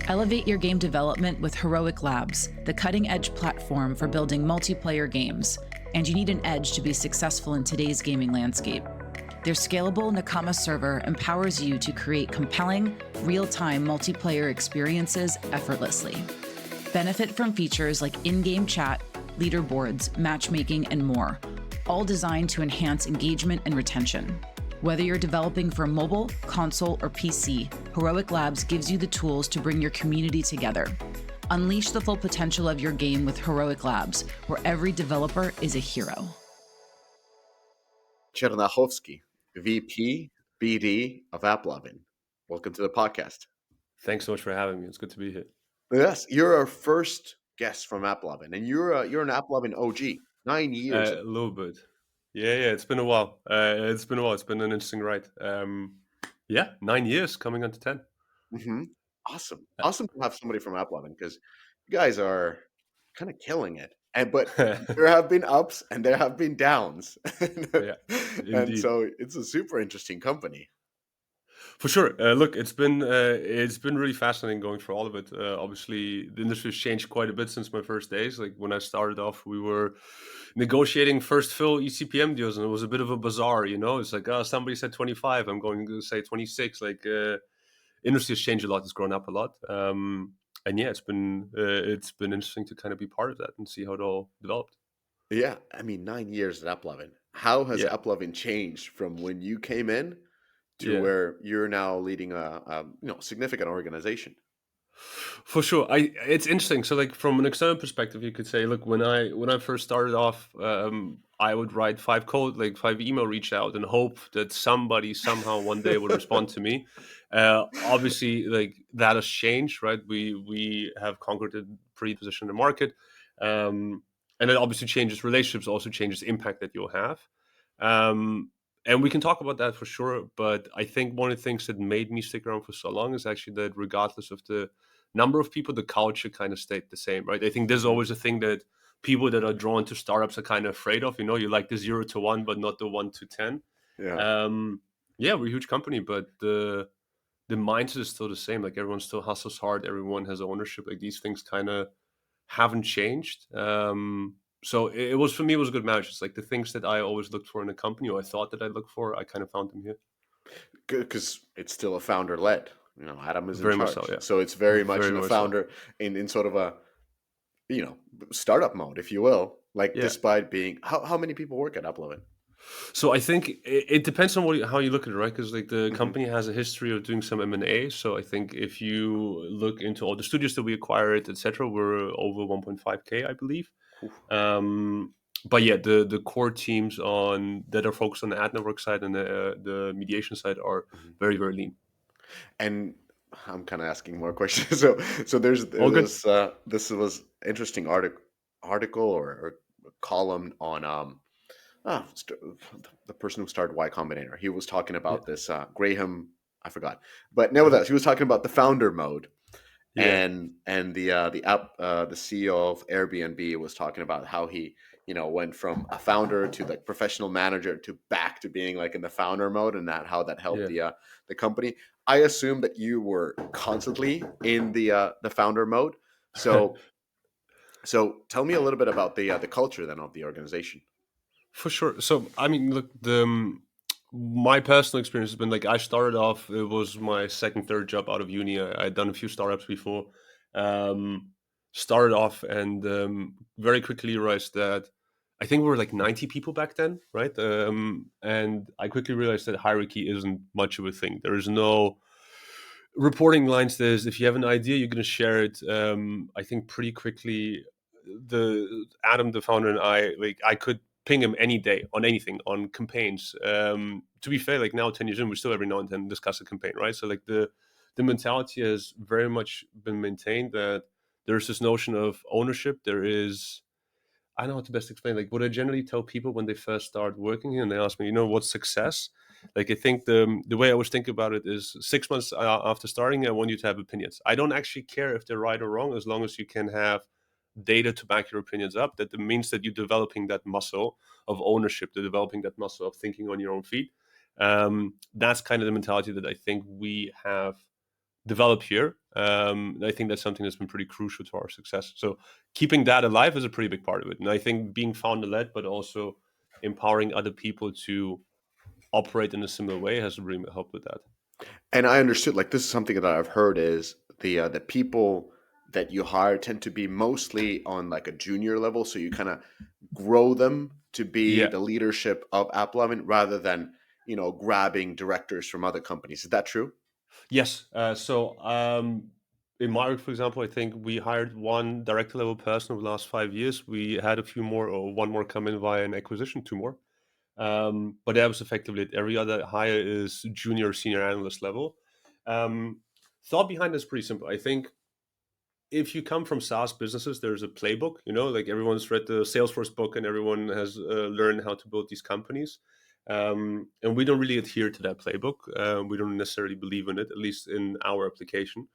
Elevate your game development with Heroic Labs, the cutting-edge platform for building multiplayer games, and you need an edge to be successful in today's gaming landscape. Their scalable Nakama server empowers you to create compelling, real-time multiplayer experiences effortlessly. Benefit from features like in-game chat, leaderboards, matchmaking, and more, all designed to enhance engagement and retention. Whether you're developing for mobile, console, or PC, Heroic Labs gives you the tools to bring your community together. Unleash the full potential of your game with Heroic Labs, where every developer is a hero. Tchernahovsky, VP BD of AppLovin. Welcome to the podcast. Thanks so much for having me. It's good to be here. Yes, you're our first guest from AppLovin, and you're an AppLovin OG. 9 years. A little bit. Yeah. It's been a while. It's been an interesting ride. 9 years coming on to 10. Awesome to have somebody from AppLovin because you guys are kind of killing it. But there have been ups and there have been downs. Yeah, And indeed. so it's a super interesting company. For sure. Look, it's been really fascinating going through all of it. Obviously, the industry has changed quite a bit since my first days. Like when I started off, we were negotiating first fill eCPM deals, and it was a bit of a bazaar. It's like, somebody said 25, I'm going to say 26. Like industry has changed a lot. It's grown up a lot. And yeah, it's been interesting to kind of be part of that and see how it all developed. Yeah, I mean, 9 years at AppLovin. How has Yeah. AppLovin changed from when you came in to Yeah. where you're now leading a significant organization? For sure, it's interesting. So, like from an external perspective, you could say, look, when I first started off, I would write 5 email reach out and hope that somebody somehow one day would respond to me. Obviously, like that has changed, right? We have conquered a pre-position in the market, and it obviously changes relationships, also changes impact that you'll have. Um, and we can talk about that for sure. But I think one of the things that made me stick around for so long is actually that regardless of the number of people, the culture kind of stayed the same, right? I think there's always a thing that people that are drawn to startups are kind of afraid of. You like the 0 to 1, but not the 1 to 10. Yeah. Yeah, we're a huge company, but the mindset is still the same. Like everyone still hustles hard. Everyone has ownership. Like these things kind of haven't changed. So it was, for me, it was a good match. It's like the things that I always looked for in a company, or I thought that I'd look for, I kind of found them here. Good, because it's still a founder-led. Adam is in Very much so, charge. yeah. So it's very much Very in a much so. founder in sort of a startup mode, if you will. Like Yeah. despite being how many people work at AppLovin? So I think it depends on how you look at it, right? Because like the company has a history of doing some M&A. So I think if you look into all the studios that we acquired, etc., we're over 1.5K, I believe. But yeah, the core teams that are focused on the ad network side and the mediation side are very, very lean. And I'm kind of asking more questions. So there's All good. this was interesting article or column on the person who started Y Combinator. He was talking about this Graham, I forgot, but nevertheless, he was talking about the founder mode, Yeah. and the CEO of Airbnb was talking about how he went from a founder to like professional manager to back to being like in the founder mode, and how that helped the company. I assume that you were constantly in the founder mode. So tell me a little bit about the culture then of the organization. For sure. So I mean, look, my personal experience has been like I started off. It was my second, third job out of uni. I'd done a few startups before. Started off and very quickly realized that I think we were like 90 people back then, right? And I quickly realized that hierarchy isn't much of a thing. There is no reporting lines. There's if you have an idea, you're going to share it. I think pretty quickly. Adam, the founder, and I could ping him any day on anything, on campaigns. To be fair, like now 10 years in, we still every now and then discuss a campaign, right? So like the mentality has very much been maintained that there's this notion of ownership. There is, I don't know how to best explain. Like what I generally tell people when they first start working here and they ask me, what's success? Like I think the way I always think about it is 6 months after starting, I want you to have opinions. I don't actually care if they're right or wrong, as long as you can have data to back your opinions up. That means that you're developing that muscle of ownership, they're developing that muscle of thinking on your own feet. That's kind of the mentality that I think we have develop here. I think that's something that's been pretty crucial to our success. So keeping that alive is a pretty big part of it. And I think being founder-led, but also empowering other people to operate in a similar way has really helped with that. And I understood, like, this is something that I've heard, is the people that you hire tend to be mostly on like a junior level, so you kind of grow them to be Yeah. the leadership of AppLovin rather than, grabbing directors from other companies. Is that true? Yes. In my work, for example, I think we hired one director level person over the last 5 years. We had a few more, or one more come in via an acquisition, two more. But that was effectively it. Every other hire is junior, senior analyst level. Thought behind this pretty simple. I think if you come from SaaS businesses, there's a playbook. Like everyone's read the Salesforce book, and everyone has learned how to build these companies. And we don't really adhere to that playbook. We don't necessarily believe in it, at least in our application.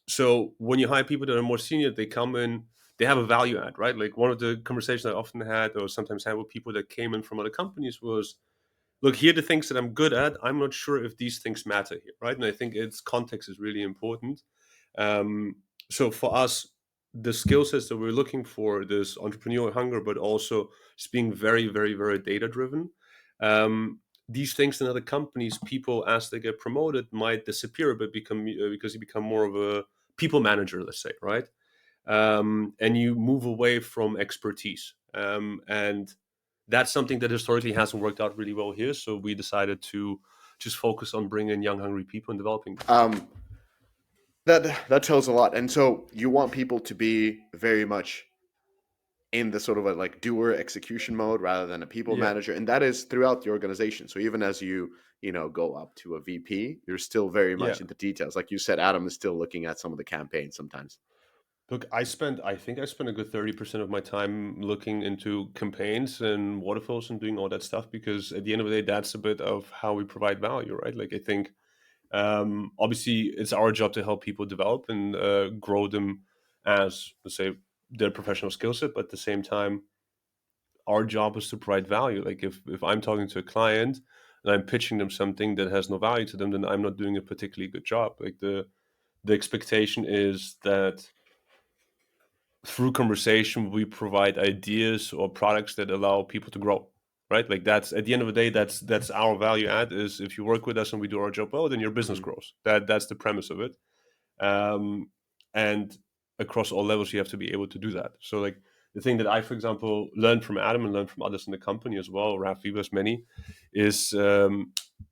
So when you hire people that are more senior, they come in, they have a value add, right? Like one of the conversations I often had, or sometimes had with people that came in from other companies, was, look, here are the things that I'm good at. I'm not sure if these things matter here, right? And I think its context is really important. So for us, the skill sets that we're looking for, this entrepreneurial hunger, but also just being very, very, very data driven. These things in other companies, people as they get promoted might disappear a bit, because you become more of a people manager, let's say, right? And you move away from expertise. And that's something that historically hasn't worked out really well here. So we decided to just focus on bringing in young, hungry people and developing them. That tells a lot. And so you want people to be very much in the sort of a like doer execution mode rather than a people Yeah. manager, and that is throughout the organization. So even as you go up to a VP, you're still very Yeah. much into details. Like you said, Adam is still looking at some of the campaigns sometimes. Look, I think I spent a good 30% of my time looking into campaigns and waterfalls and doing all that stuff, because at the end of the day, that's a bit of how we provide value, right? Like I think, obviously it's our job to help people develop and grow them as, let's say, their professional skill set, but at the same time, our job is to provide value. Like if I'm talking to a client and I'm pitching them something that has no value to them, then I'm not doing a particularly good job. Like the expectation is that through conversation we provide ideas or products that allow people to grow, right? Like that's, at the end of the day, that's our value add, is if you work with us and we do our job well, then your business Mhm. grows. That's the premise of it. And across all levels you have to be able to do that. So like the thing that I, for example, learned from Adam and learned from others in the company as well, Raf Vivas, many, is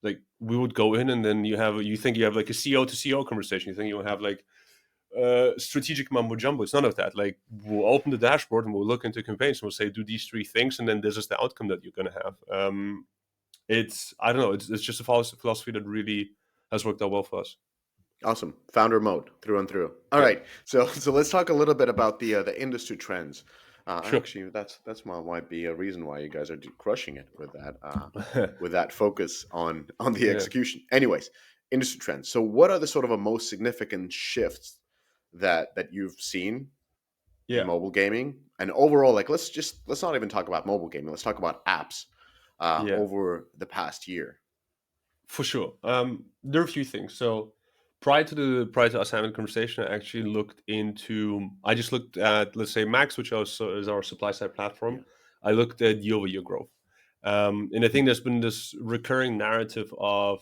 like we would go in and then you think you have like a CEO to CEO conversation. You think you'll have like strategic mumbo jumbo. It's none of that. Like we'll open the dashboard and we'll look into campaigns and we'll say, do these three things, and then this is the outcome that you're going to have. It's, I don't know, it's just a philosophy that really has worked out well for us. Awesome. Founder mode through and through. All Yeah. right. So let's talk a little bit about the industry trends. Sure. Actually, that's might be a reason why you guys are crushing it with that focus on the Yeah. execution. Anyways, industry trends. So what are the sort of a most significant shifts that you've seen in Yeah. mobile gaming and overall? Like let's not even talk about mobile gaming. Let's talk about apps Yeah. over the past year. For sure. There are a few things. So prior to us having the conversation, I just looked at, let's say, Max, which is our supply side platform. Yeah. I looked at year-over-year growth. And I think there's been this recurring narrative of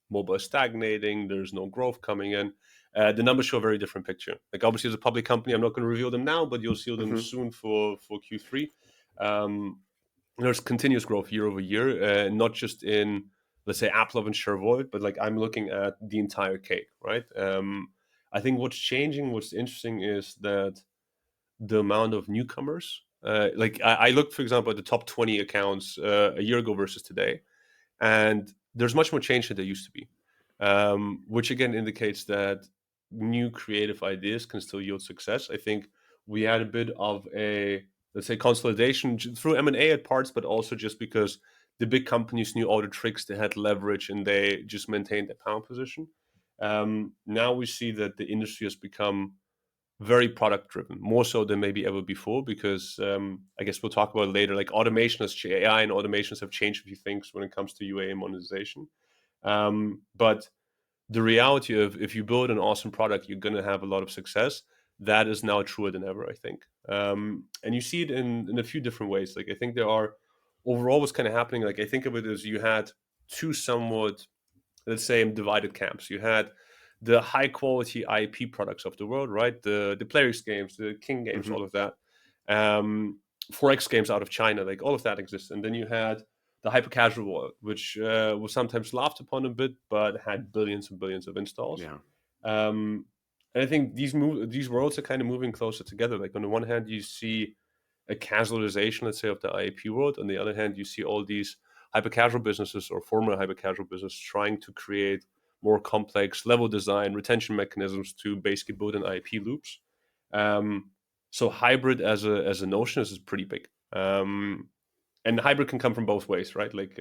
mobile is stagnating, there's no growth coming in. The numbers show a very different picture. Like obviously as a public company, I'm not going to reveal them now, but you'll see them Mm-hmm. soon for Q3. There's continuous growth year over year, not just in, let's say, AppLovin share void, but like I'm looking at the entire cake, right? I think what's interesting is that the amount of newcomers, like I looked, for example, at the top 20 accounts a year ago versus today, and there's much more change than there used to be, which again indicates that new creative ideas can still yield success. I think we had a bit of a, let's say, consolidation through M&A at parts, but also just because the big companies knew all the tricks, they had leverage, and they just maintained their power position. Now we see that the industry has become very product driven, more so than maybe ever before, because I guess we'll talk about it later. Like AI and automations have changed a few things when it comes to UA and monetization. But the reality of if you build an awesome product, you're going to have a lot of success. That is now truer than ever, I think. And you see it in a few different ways. Like I think there are overall what's kind of happening. Like I think of it as you had two somewhat, let's say, divided camps. You had the high quality IP products of the world, right? The Players games, the King games, all of that. 4X games out of China, like all of that exists. And then you had the hyper casual world, which was sometimes laughed upon a bit, but had billions and billions of installs. Yeah. And I think these worlds are kind of moving closer together. Like on the one hand, you see a casualization, let's say, of the IP world. On the other hand, you see all these hyper casual businesses or former hyper casual businesses trying to create more complex level design, retention mechanisms to basically build in IP loops. So hybrid as a notion is pretty big. And hybrid can come from both ways, right? Like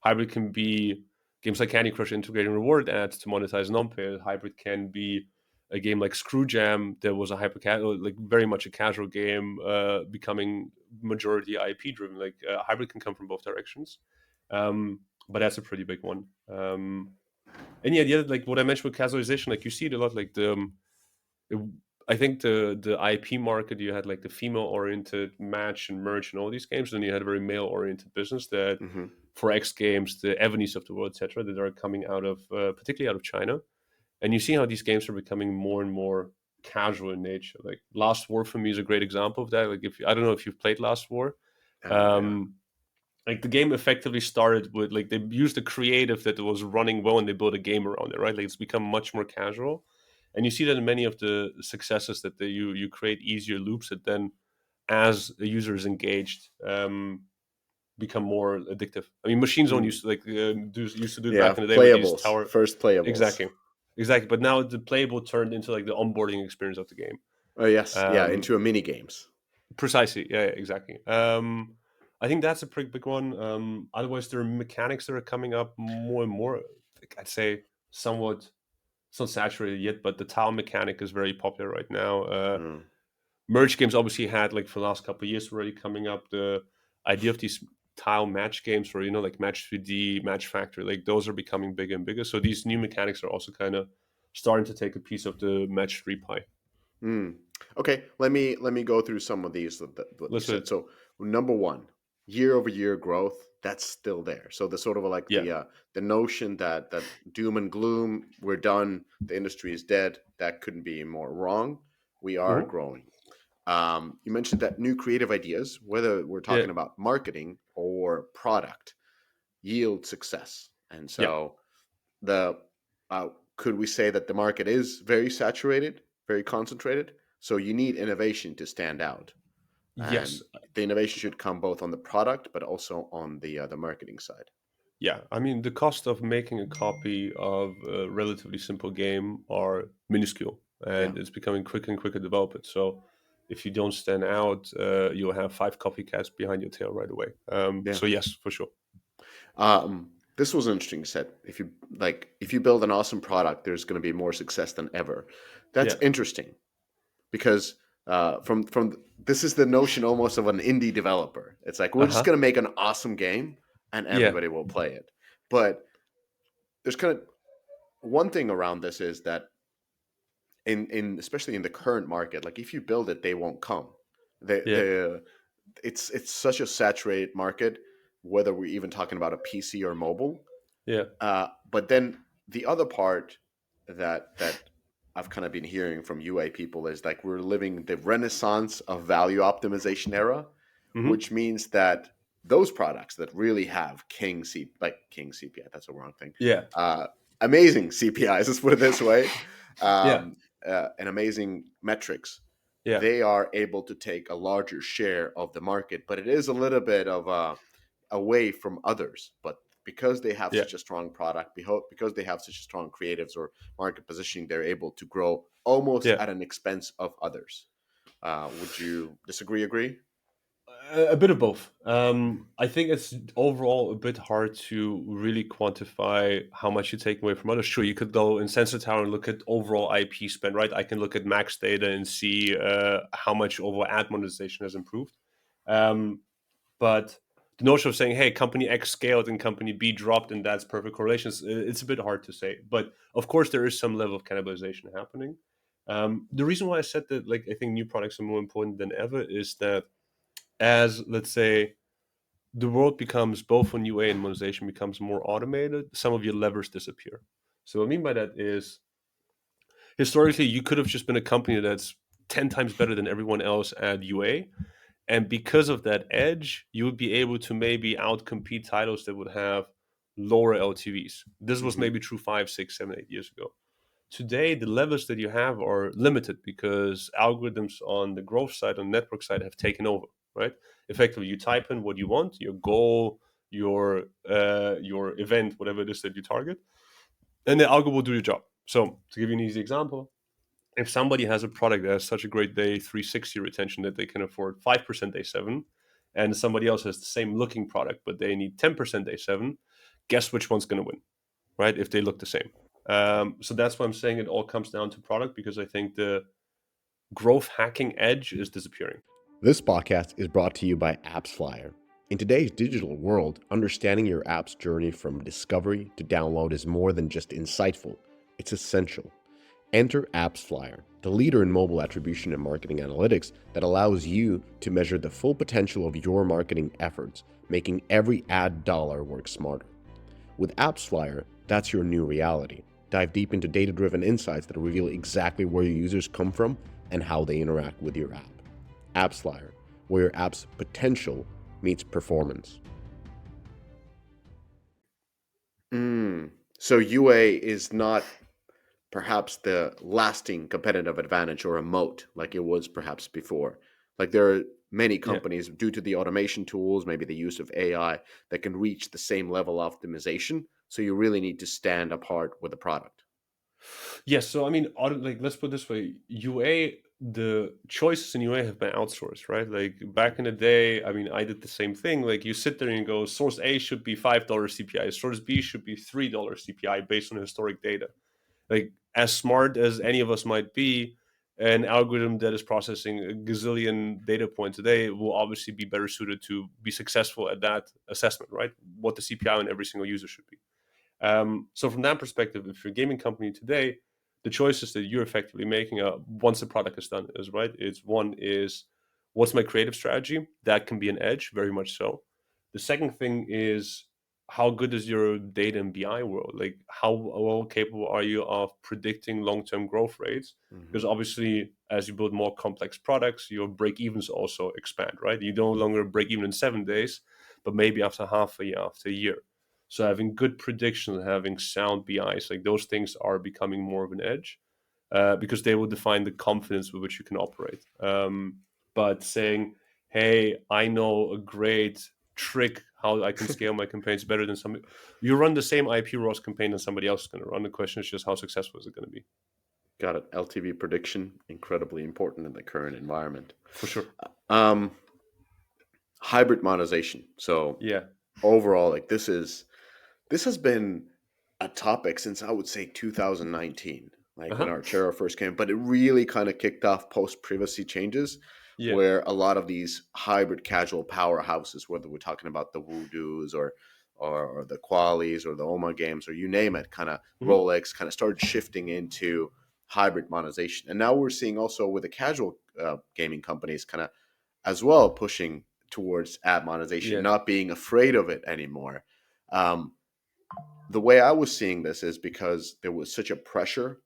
hybrid can be games like Candy Crush integrating reward ads to monetize non-pay. Hybrid can be a game like Screw Jam that was a hyper casual, like very much a casual game, becoming majority IP driven. Like hybrid can come from both directions, but that's a pretty big one. And yeah, the other, like what I mentioned with casualization, like you see it a lot. Like I think the IP market, you had like the female oriented match and merge and all these games, and then you had a very male oriented business that for X games, the Evanies of the world, etc., that are coming out of particularly out of China. And you see how these games are becoming more and more casual in nature. Like Last War for me is a great example of that. Like I don't know if you've played Last War. Like the game effectively started with like they used a creative that was running well and they built a game around it, right? Like it's become much more casual. And you see that in many of the successes that you create easier loops that then as a user is engaged become more addictive. I mean, Machine Zone used to used to do it back in the day with these tower first playables. Exactly. But now the playable turned into like the onboarding experience of the game. Oh yes, into a mini games. Precisely. Yeah, exactly. I think that's a pretty big one. Otherwise, there are mechanics that are coming up more and more. Like I'd say somewhat, it's not saturated yet, but the tile mechanic is very popular right now. Merge games obviously had like for the last couple of years already coming up the idea of these tile match games where, like Match 3D, Match Factory, like those are becoming bigger and bigger. So these new mechanics are also kind of starting to take a piece of the Match 3 pie. Okay, let me go through some of these that you said. So number one, year-over-year growth, that's still there. So the sort of like the notion that doom and gloom, we're done, the industry is dead, that couldn't be more wrong. We are growing. You mentioned that new creative ideas, whether we're talking about marketing or product, yield success. And so could we say that the market is very saturated, very concentrated? So you need innovation to stand out. Yes. And the innovation should come both on the product, but also on the marketing side. Yeah, I mean, the cost of making a copy of a relatively simple game are minuscule, and it's becoming quicker and quicker to develop it. So if you don't stand out, you'll have 5 copycats behind your tail right away. So yes, for sure. This was interesting. Said if you build an awesome product, there's going to be more success than ever. That's interesting, because from this is the notion almost of an indie developer. It's like we're just going to make an awesome game and everybody will play it. But there's kind of one thing around this is that in especially in the current market, like if you build it, they won't come. It's such a saturated market, whether we're even talking about a PC or mobile. But then the other part that I've kind of been hearing from UA people is like we're living the renaissance of value optimization era, which means that those products that really have king CPI, that's a wrong thing. Amazing CPIs, let's put it this way. And amazing metrics. They are able to take a larger share of the market, but it is a little bit of away from others. But because they have such a strong product, because they have such strong creatives or market positioning, they're able to grow almost at an expense of others. Would you disagree, agree? A bit of both. I think it's overall a bit hard to really quantify how much you take away from others. Sure, you could go in Sensor Tower and look at overall IP spend, right? I can look at max data and see how much overall ad monetization has improved. But the notion of saying, hey, company X scaled and company B dropped and that's perfect correlations, it's a bit hard to say. But of course, there is some level of cannibalization happening. The reason why I said that, like, I think new products are more important than ever is that as, let's say, the world becomes, both on UA and monetization, becomes more automated, some of your levers disappear. So what I mean by that is, historically, you could have just been a company that's 10 times better than everyone else at UA. And because of that edge, you would be able to maybe outcompete titles that would have lower LTVs. This was maybe true 5, 6, 7, 8 years ago. Today, the levers that you have are limited because algorithms on the growth side, on the network side, have taken over, right? Effectively, you type in what you want, your goal, your event, whatever it is that you target, and the algo will do your job. So to give you an easy example, if somebody has a product that has such a great day 360 retention that they can afford 5% day 7, and somebody else has the same looking product but they need 10% day 7, guess which one's going to win, right? If they look the same. So that's why I'm saying it all comes down to product, because I think the growth hacking edge is disappearing. This podcast is brought to you by AppsFlyer. In today's digital world, understanding your app's journey from discovery to download is more than just insightful, it's essential. Enter AppsFlyer, the leader in mobile attribution and marketing analytics that allows you to measure the full potential of your marketing efforts, making every ad dollar work smarter. With AppsFlyer, that's your new reality. Dive deep into data-driven insights that reveal exactly where your users come from and how they interact with your app. AppsFlyer, where your app's potential meets performance. So UA is not perhaps the lasting competitive advantage or a moat like it was perhaps before. Like there are many companies, due to the automation tools, maybe the use of AI, that can reach the same level of optimization. So you really need to stand apart with the product. Yes, so I mean, like, let's put it this way: UA, the choices in UA have been outsourced, right? Like back in the day, I mean, I did the same thing. Like you sit there and you go, source A should be $5 CPI, source B should be $3 CPI based on historic data. Like, as smart as any of us might be, an algorithm that is processing a gazillion data points a day will obviously be better suited to be successful at that assessment, right? What the CPI on every single user should be. So from that perspective, if you're a gaming company today, the choices that you're effectively making once the product is done is, right, it's one is, what's my creative strategy? That can be an edge, very much so. The second thing is, how good is your data and BI world? Like, how well capable are you of predicting long-term growth rates? Because obviously, as you build more complex products, your break-evens also expand, right? You no longer break even in 7 days, but maybe after half a year, after a year. So having good prediction and having sound BIs, like those things are becoming more of an edge, because they will define the confidence with which you can operate. But saying, hey, I know a great trick how I can scale my campaigns better than somebody. You run the same IP ROAS campaign that somebody else is going to run. The question is just, how successful is it going to be? Got it. LTV prediction, incredibly important in the current environment. For sure. Hybrid monetization. So Yeah. overall, like this has been a topic since I would say 2019, like when Archero first came, but it really kind of kicked off post privacy changes, where a lot of these hybrid casual powerhouses, whether we're talking about the Voodoos or the Qualis or the Oma games or you name it, kind of Rolex kind of started shifting into hybrid monetization. And now we're seeing also with the casual gaming companies kind of as well pushing towards ad monetization, not being afraid of it anymore. The way I was seeing this is because there was such a pressure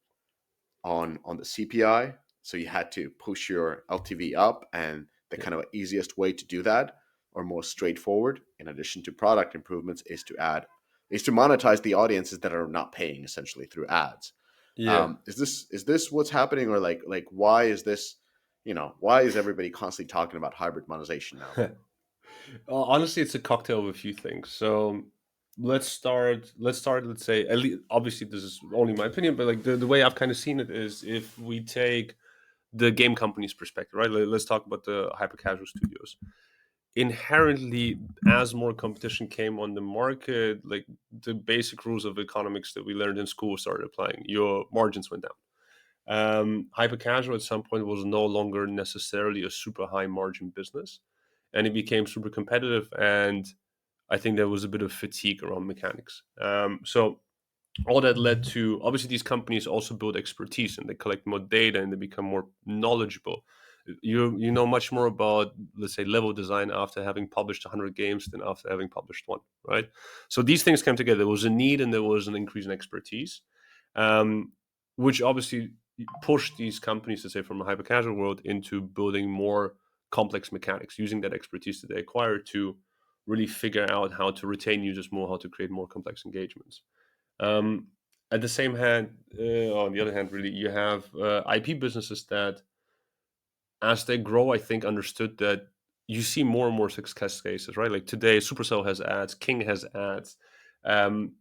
on the CPI, so you had to push your LTV up, and the kind of easiest way to do that, or more straightforward, in addition to product improvements, is to monetize the audiences that are not paying essentially through ads. Is this what's happening, or like why is this? Why is everybody constantly talking about hybrid monetization now? Honestly, it's a cocktail of a few things. So let's start. Let's say, at least, obviously this is only my opinion, but like the way I've kind of seen it is, if we take the game company's perspective, right? Let's talk about the hyper casual studios. Inherently, as more competition came on the market, like the basic rules of economics that we learned in school started applying. Your margins went down. Hyper casual at some point was no longer necessarily a super high margin business, and it became super competitive. And I think there was a bit of fatigue around mechanics. So all that led to, obviously, these companies also build expertise and they collect more data and they become more knowledgeable. You know much more about, let's say, level design after having published 100 games than after having published one, right? So these things came together. There was a need and there was an increase in expertise, um, which obviously pushed these companies, to say, from a hyper casual world into building more complex mechanics, using that expertise that they acquired to really figure out how to retain users more, how to create more complex engagements. Um, at the same hand, on the other hand, really, you have IP businesses that, as they grow, I think understood that you see more and more success cases, right? Like today, Supercell has ads, King has ads.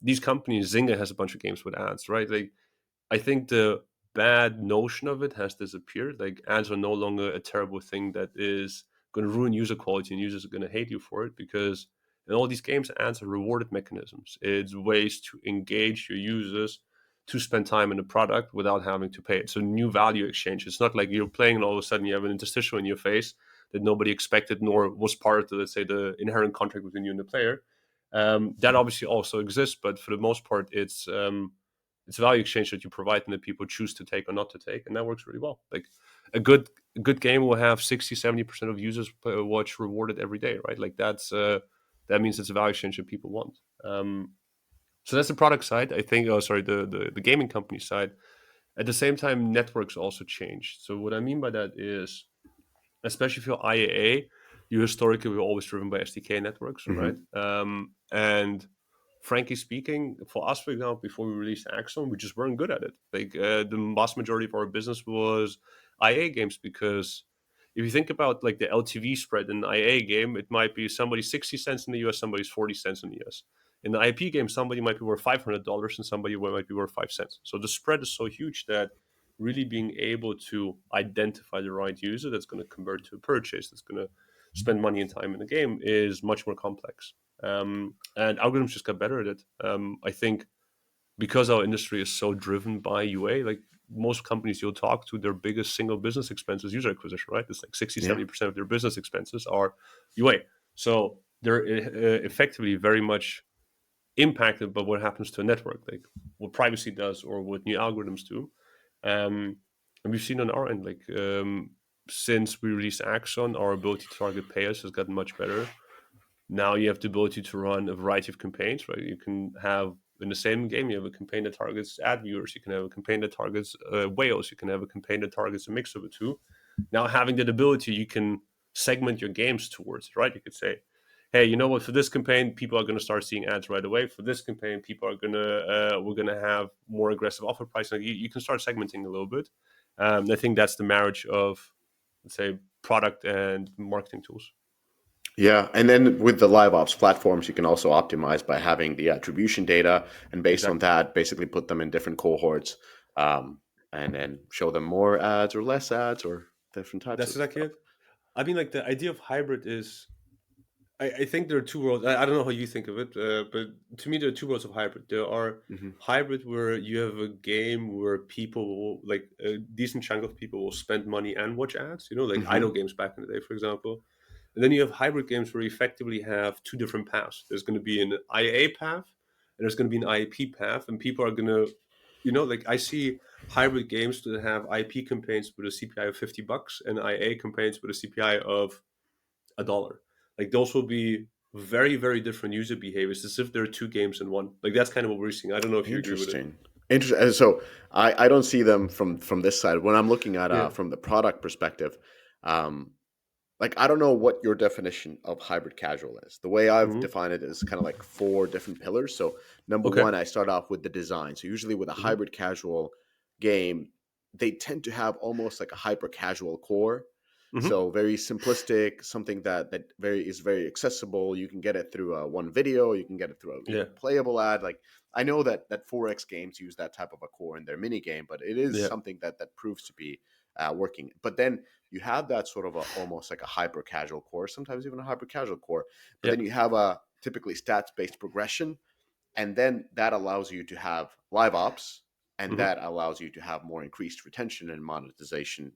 These companies, Zynga has a bunch of games with ads, right? Like I think the bad notion of it has disappeared. Like ads are no longer a terrible thing that is going to ruin user quality and users are going to hate you for it, because in all these games, ads are rewarded mechanisms. It's ways to engage your users to spend time in the product without having to pay it. So new value exchange. It's not like you're playing and all of a sudden you have an interstitial in your face that nobody expected nor was part of, let's say, the inherent contract between you and the player. That obviously also exists, but for the most part, it's a value exchange that you provide and that people choose to take or not to take, and that works really well. Like a good game will have 60-70% of users watch rewarded every day, right? Like that means it's a value exchange that people want. So that's the product side, I think. Oh, sorry, the gaming company side. At the same time, networks also changed. So what I mean by that is, especially for IAA, you historically were always driven by SDK networks, right? And frankly speaking, for us, for example, before we released Axon, we just weren't good at it. Like the vast majority of our business was IA games, because if you think about like the LTV spread in an IA game, it might be somebody's 60 cents in the US, somebody's 40 cents in the US. In the IP game, somebody might be worth $500 and somebody might be worth 5 cents. So the spread is so huge that really being able to identify the right user that's going to convert to a purchase, that's going to spend money and time in the game, is much more complex. And algorithms just got better at it. I think because our industry is so driven by UA, like most companies you'll talk to, their biggest single business expense is user acquisition, right? It's like 60-70% of their business expenses are UA. So they're effectively very much impacted by what happens to a network, like what privacy does or what new algorithms do. And we've seen on our end, like since we released Axon, our ability to target payers has gotten much better. Now you have the ability to run a variety of campaigns, right? You can have, in the same game, you have a campaign that targets ad viewers. You can have a campaign that targets whales. You can have a campaign that targets a mix of the two. Now having that ability, you can segment your games towards it, right? You could say, hey, you know what? For this campaign, people are going to start seeing ads right away. For this campaign, people are going to we're going to have more aggressive offer pricing. You can start segmenting a little bit. I think that's the marriage of, let's say, product and marketing tools. Yeah, and then with the live ops platforms, you can also optimize by having the attribution data, and based on that, basically put them in different cohorts, and then show them more ads or less ads or different types That's of exactly stuff. it. I mean, like the idea of hybrid is, I think there are two worlds. I don't know how you think of it, but to me, there are two worlds of hybrid. There are hybrid where you have a game where people will, like a decent chunk of people will spend money and watch ads, like idle games back in the day, for example. And then you have hybrid games where you effectively have two different paths. There's going to be an IA path and there's going to be an IP path, and people are going to, like I see hybrid games that have IP campaigns with a CPI of $50 and IA campaigns with a CPI of $1. Like those will be very, very different user behaviors, as if there are two games in one. Like that's kind of what we're seeing. I don't know if you agree with it. Interesting. So I don't see them from this side. When I'm looking at Yeah. from the product perspective, like I don't know what your definition of hybrid casual is. The way I've defined it is kind of like 4 different pillars. So number Okay. one, I start off with the design. So usually with a hybrid casual game, they tend to have almost like a hyper casual core. So very simplistic, something that is very accessible. You can get it through one video, you can get it through a playable ad. Like I know that 4X games use that type of a core in their mini game, but it is something that proves to be working. But then you have that sort of almost like a hyper casual core, sometimes even a hyper casual core. But then you have a typically stats based progression, and then that allows you to have live ops, and that allows you to have more increased retention and monetization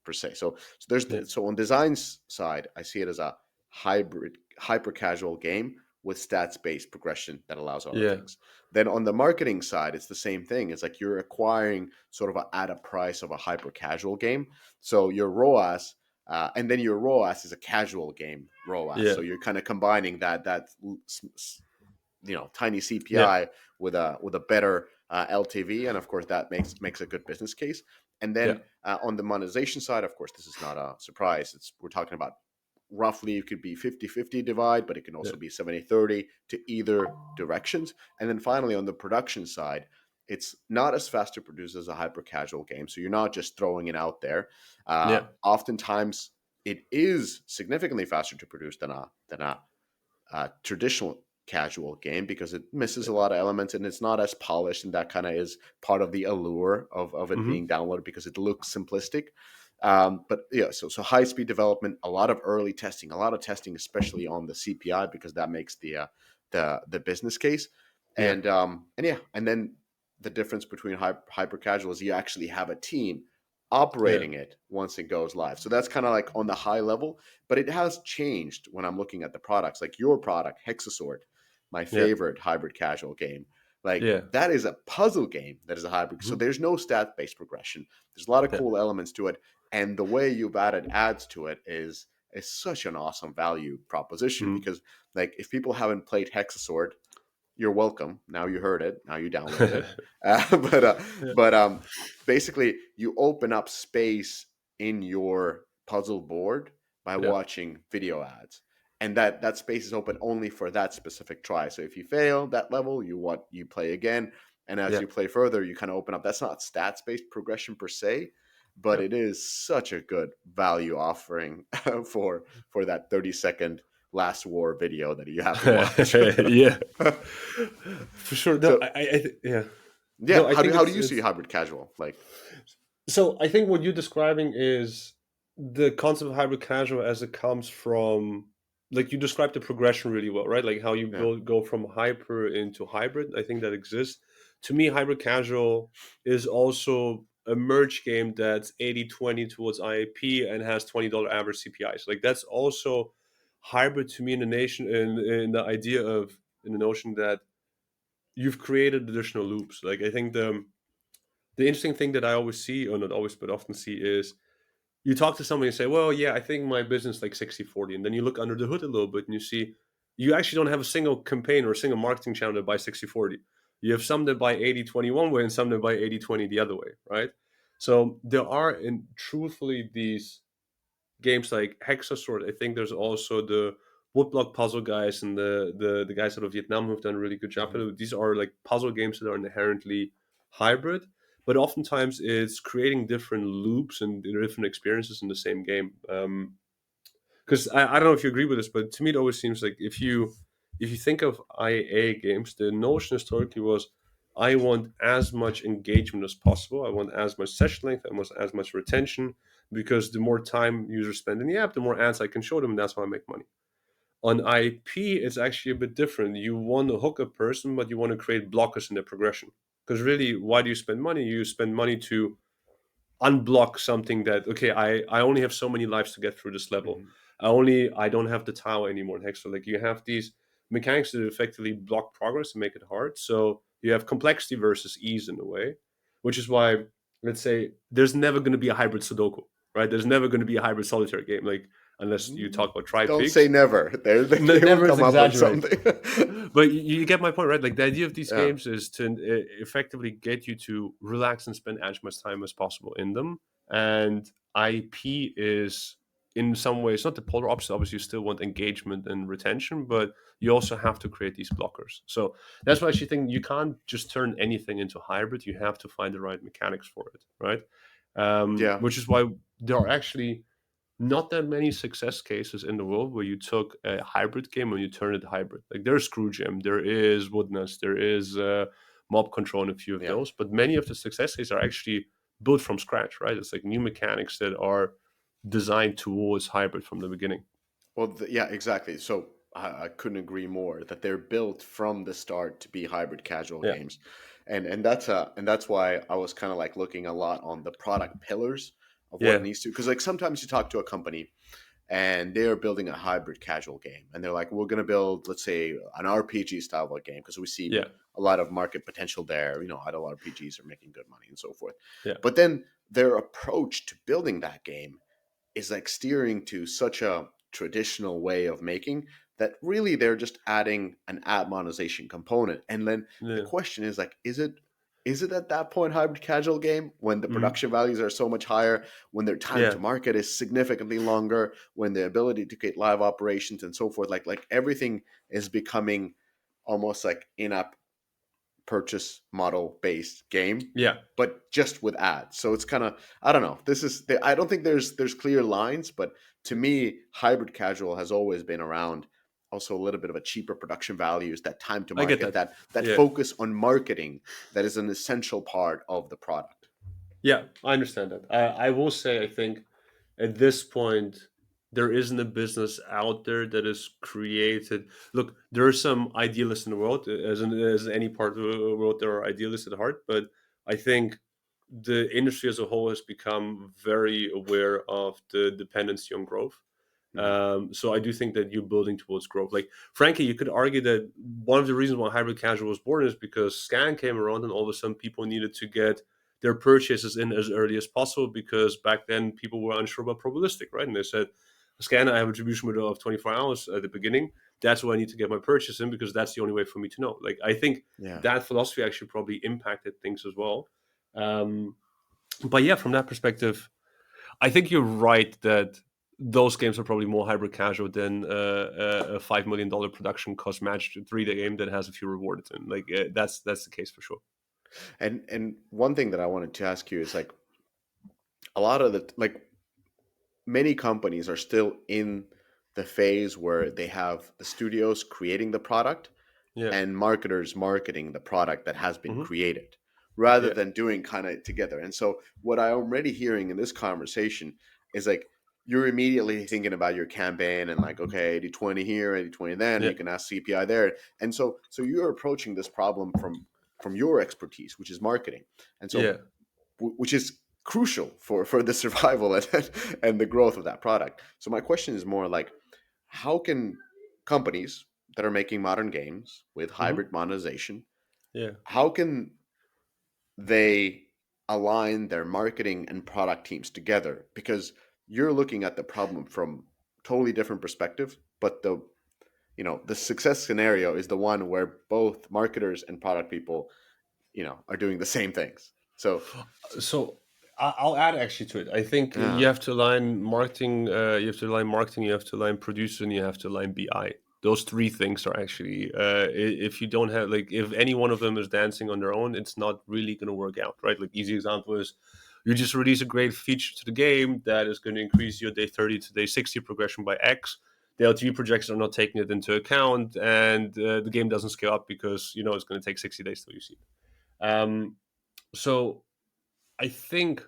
per se. So there's so on design's side, I see it as a hybrid hyper casual game with stats-based progression that allows other Yeah. things. Then on the marketing side, it's the same thing. It's like you're acquiring sort of at a price of a hyper casual game. So your ROAS, and then your ROAS is a casual game ROAS. Yeah. So you're kind of combining that tiny Yeah. CPI with a better LTV, and of course that makes a good business case. And then on the monetization side, of course, this is not a surprise. We're talking about roughly it could be 50-50 divide, but it can also be 70-30 to either directions. And then finally on the production side, it's not as fast to produce as a hyper casual game, so you're not just throwing it out there. Oftentimes it is significantly faster to produce than a traditional casual game because it misses a lot of elements and it's not as polished, and that kind of is part of the allure of it being downloaded because it looks simplistic. But yeah, so high speed development, a lot of early testing, a lot of testing, especially on the CPI, because that makes the business case. And then the difference between hyper casual is you actually have a team operating it once it goes live. So that's kind of like on the high level, but it has changed when I'm looking at the products. Like your product, Hexasort, my favorite hybrid casual game. Like that is a puzzle game that is a hybrid. So there's no stat-based progression. There's a lot of cool elements to it. And the way you've added ads to it is such an awesome value proposition because like if people haven't played Hexasort, you're welcome. Now you heard it. Now you download it. But basically, you open up space in your puzzle board by watching video ads, and that space is open only for that specific try. So if you fail that level, you play again, and as you play further, you kind of open up. That's not stats based progression per se, but it is such a good value offering for that 30-second last war video that you have to watch. For sure. No, So, yeah. Yeah. No, How do you see hybrid casual? Like, so I think what you're describing is the concept of hybrid casual as it comes from, like you described the progression really well, right? Like how you go from hyper into hybrid. I think that exists. To me, hybrid casual is also a merge game that's 80-20 towards IAP and has $20 average CPIs. Like that's also hybrid to me in the idea of in the notion that you've created additional loops. Like I think the interesting thing that I always see, or not always but often see, is you talk to somebody and say, well, yeah, I think my business like 60-40. And then you look under the hood a little bit and you see you actually don't have a single campaign or a single marketing channel that buys 60-40. You have some that buy 80-20 one way and some that buy 80-20 the other way, right? So there are, in truthfully, these games like Hexasort. I think there's also the Woodblock puzzle guys and the guys out of Vietnam who've done a really good job. These are like puzzle games that are inherently hybrid, but oftentimes it's creating different loops and different experiences in the same game. Because I don't know if you agree with this, but to me it always seems like if you think of IA games, the notion historically was I want as much engagement as possible. I want as much session length. I want as much retention, because the more time users spend in the app, the more ads I can show them, and that's how I make money. On IP, it's actually a bit different. You want to hook a person, but you want to create blockers in their progression. Because really, why do you spend money? You spend money to unblock something that, okay, I only have so many lives to get through this level. I don't have the tower anymore in Hex. So like you have these mechanics that effectively block progress and make it hard. So you have complexity versus ease in a way, which is why, let's say, there's never going to be a hybrid Sudoku, right? There's never going to be a hybrid solitaire game, like unless you talk about don't TriPigs. say never. They Never will is come up with exaggerating. something. But you get my point, right? Like the idea of these games is to effectively get you to relax and spend as much time as possible in them. And IP is in some ways not the polar opposite. Obviously, you still want engagement and retention, but you also have to create these blockers. So that's why I actually think you can't just turn anything into hybrid. You have to find the right mechanics for it, right? Which is why there are actually not that many success cases in the world where you took a hybrid game and you turn it hybrid. Like there's Screwgem, there is Woodnest, there is Mob Control, and a few of those. But many of the success cases are actually built from scratch, right? It's like new mechanics that are designed towards hybrid from the beginning. Well, yeah, exactly. So I couldn't agree more that they're built from the start to be hybrid casual games, and that's why I was kind of like looking a lot on the product pillars of what needs to, because like sometimes you talk to a company and they're building a hybrid casual game, and they're like, we're going to build, let's say, an RPG style of a game because we see Yeah. a lot of market potential there. Idle RPGs are making good money and so forth. Yeah. But then their approach to building that game is like steering to such a traditional way of making that really they're just adding an app monetization component. And then the question is like, is it at that point hybrid casual game when the production values are so much higher, when their time to market is significantly longer, when the ability to create live operations and so forth, like everything is becoming almost like in-app purchase model based game, but just with ads. So it's kind of, I don't know, I don't think there's clear lines, but to me hybrid casual has always been around also a little bit of a cheaper production values, that time to market, that focus on marketing that is an essential part of the product. Yeah, I understand that. I will say, I think at this point, there isn't a business out there that is created. Look, there are some idealists in the world, as any part of the world, there are idealists at heart. But I think the industry as a whole has become very aware of the dependency on growth. So I do think that you're building towards growth. Like, frankly, you could argue that one of the reasons why hybrid casual was born is because Scan came around, and all of a sudden people needed to get their purchases in as early as possible, because back then people were unsure about probabilistic, right? And they said, Scan, I have a distribution window of 24 hours at the beginning. That's why I need to get my purchase in, because that's the only way for me to know. Like, I think that philosophy actually probably impacted things as well. But yeah, from that perspective, I think you're right that those games are probably more hybrid casual than a $5 million production cost match 3-day game that has a few rewards in. Like, that's the case for sure. And one thing that I wanted to ask you is, like, a lot of many companies are still in the phase where they have the studios creating the product and marketers marketing the product that has been created, rather than doing kind of together. And so what I'm already hearing in this conversation is like, you're immediately thinking about your campaign and like, okay, 80-20 here, 80-20 then, you can ask CPI there. And so you're approaching this problem from your expertise, which is marketing. And so which is crucial for the survival and the growth of that product. So my question is more like, how can companies that are making modern games with hybrid monetization, how can they align their marketing and product teams together? Because you're looking at the problem from totally different perspective, but the success scenario is the one where both marketers and product people are doing the same things. So I'll add actually to it. I think you have to align marketing, you have to align producer, and you have to align BI. Those three things are actually, if you don't have, like, if any one of them is dancing on their own, it's not really going to work out, right? Like, easy example is, you just release a great feature to the game that is going to increase your day 30 to day 60 progression by X. The LTV projections are not taking it into account, and the game doesn't scale up because it's going to take 60 days till you see it. So I think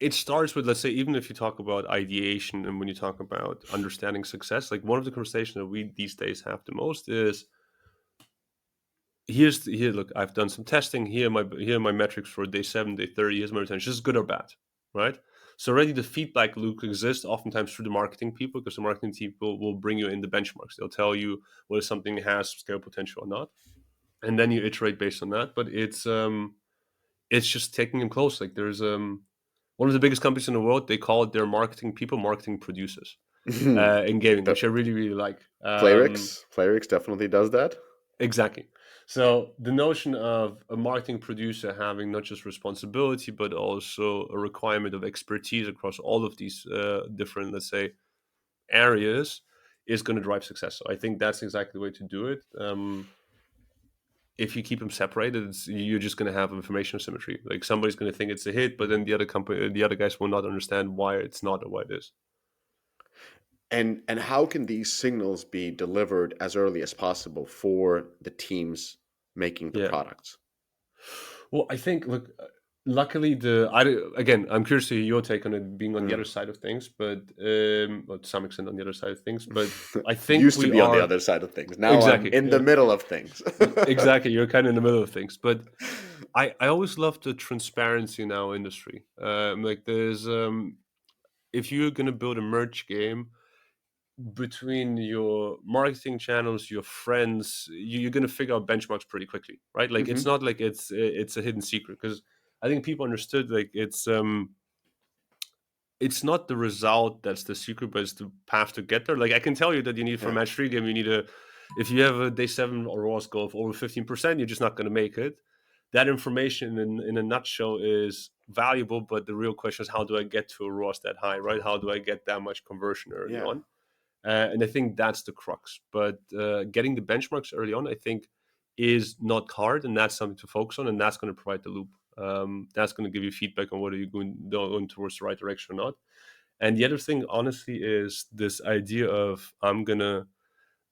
it starts with, let's say, even if you talk about ideation and when you talk about understanding success, like, one of the conversations that we these days have the most is, look, I've done some testing. Here are my metrics for day 7, day 30. Here's my retention. Is this good or bad, right? So already the feedback loop exists oftentimes through the marketing people, because the marketing people will bring you in the benchmarks. They'll tell you whether something has scale potential or not, and then you iterate based on that. But it's just taking them close. Like, there's one of the biggest companies in the world, they call it their marketing people marketing producers in gaming, which I really, really like. Playrix definitely does that. Exactly. So the notion of a marketing producer having not just responsibility, but also a requirement of expertise across all of these different, let's say, areas is going to drive success. So I think that's exactly the way to do it. If you keep them separated, you're just going to have information asymmetry. Like, somebody's going to think it's a hit, but then the other guys will not understand why it's not or why it is. And how can these signals be delivered as early as possible for the teams making the products? Well, I think, look, luckily, again, I'm curious to hear your take on it being on the other side of things, but to some extent on the other side of things. But I think used to be on the other side of things. Now I'm in the middle of things. Exactly, you're kind of in the middle of things. But I always love the transparency in our industry. Like, there's if you're going to build a merge game between your marketing channels, your friends, you're going to figure out benchmarks pretty quickly, right? Like it's not like it's a hidden secret, because I think people understood like it's not the result that's the secret, but it's the path to get there. Like I can tell you that you need for a match 3 game, you need if you have a day 7 or ROAS goal of over 15%, you're just not going to make it. That information in a nutshell is valuable, but the real question is, how do I get to a ROAS that high, right? How do I get that much conversion early on? And I think that's the crux. But getting the benchmarks early on, I think, is not hard, and that's something to focus on, and that's going to provide the loop. That's going to give you feedback on whether you're going towards the right direction or not. And the other thing, honestly, is this idea of I'm going to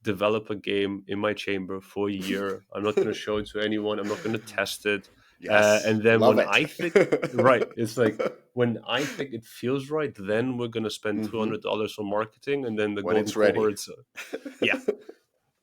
develop a game in my chamber for a year. I'm not going to show it to anyone. I'm not going to test it. And then when I think, right, it's like when I think it feels right, then we're going to spend $200 on marketing, and then the golden cohorts. Yeah.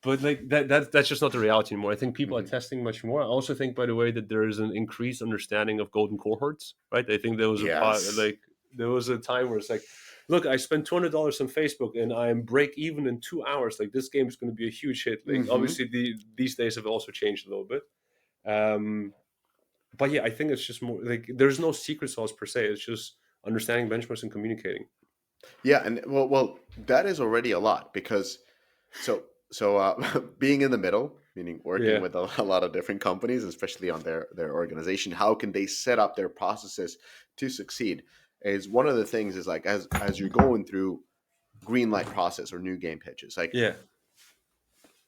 But like that's just not the reality anymore. I think people are testing much more. I also think, by the way, that there is an increased understanding of golden cohorts, right? I think there was there was a time where it's like, look, I spent $200 on Facebook and I'm break even in 2 hours. Like this game is going to be a huge hit. Like obviously these days have also changed a little bit. But yeah, I think it's just more like there's no secret sauce per se. It's just understanding benchmarks and communicating. Yeah, and well, that is already a lot, because so being in the middle, meaning working with a lot of different companies, especially on their organization, how can they set up their processes to succeed? Is one of the things is like as you're going through green light process or new game pitches, like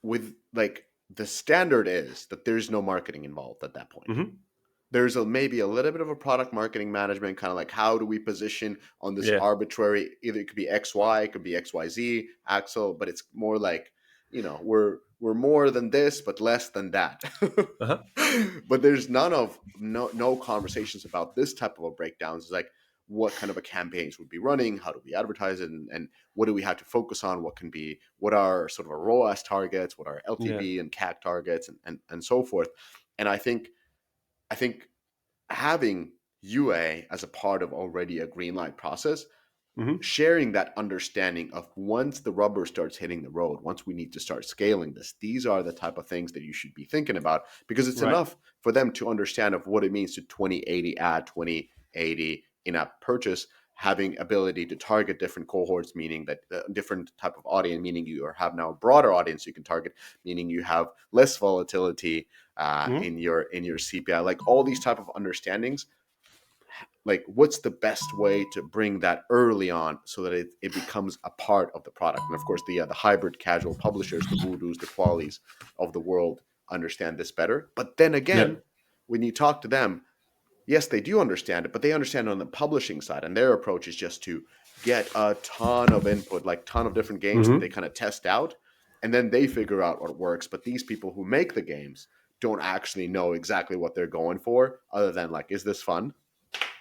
with like the standard is that there's no marketing involved at that point. There's maybe a little bit of a product marketing management, kind of like how do we position on this arbitrary, either it could be XY, it could be XYZ axle, but it's more like, we're more than this, but less than that. But there's no conversations about this type of a breakdowns. It's like, what kind of a campaigns would be running? How do we advertise it? And what do we have to focus on? What are sort of our ROAS targets? What are LTV and CAC targets and so forth? And I think having UA as a part of already a green light process, sharing that understanding of once the rubber starts hitting the road, once we need to start scaling this, these are the type of things that you should be thinking about, because it's enough for them to understand of what it means to 20/80 ad, 20/80 in-app purchase, having ability to target different cohorts, meaning that different type of audience, meaning you have now a broader audience you can target, meaning you have less volatility in your CPI, like all these type of understandings. Like, what's the best way to bring that early on so that it becomes a part of the product? And of course, the hybrid casual publishers, the Voodoos, the Qualies of the world understand this better. But then again, when you talk to them, yes, they do understand it, but they understand it on the publishing side. And their approach is just to get a ton of input, like ton of different games that they kind of test out. And then they figure out what works. But these people who make the games don't actually know exactly what they're going for, other than like, is this fun?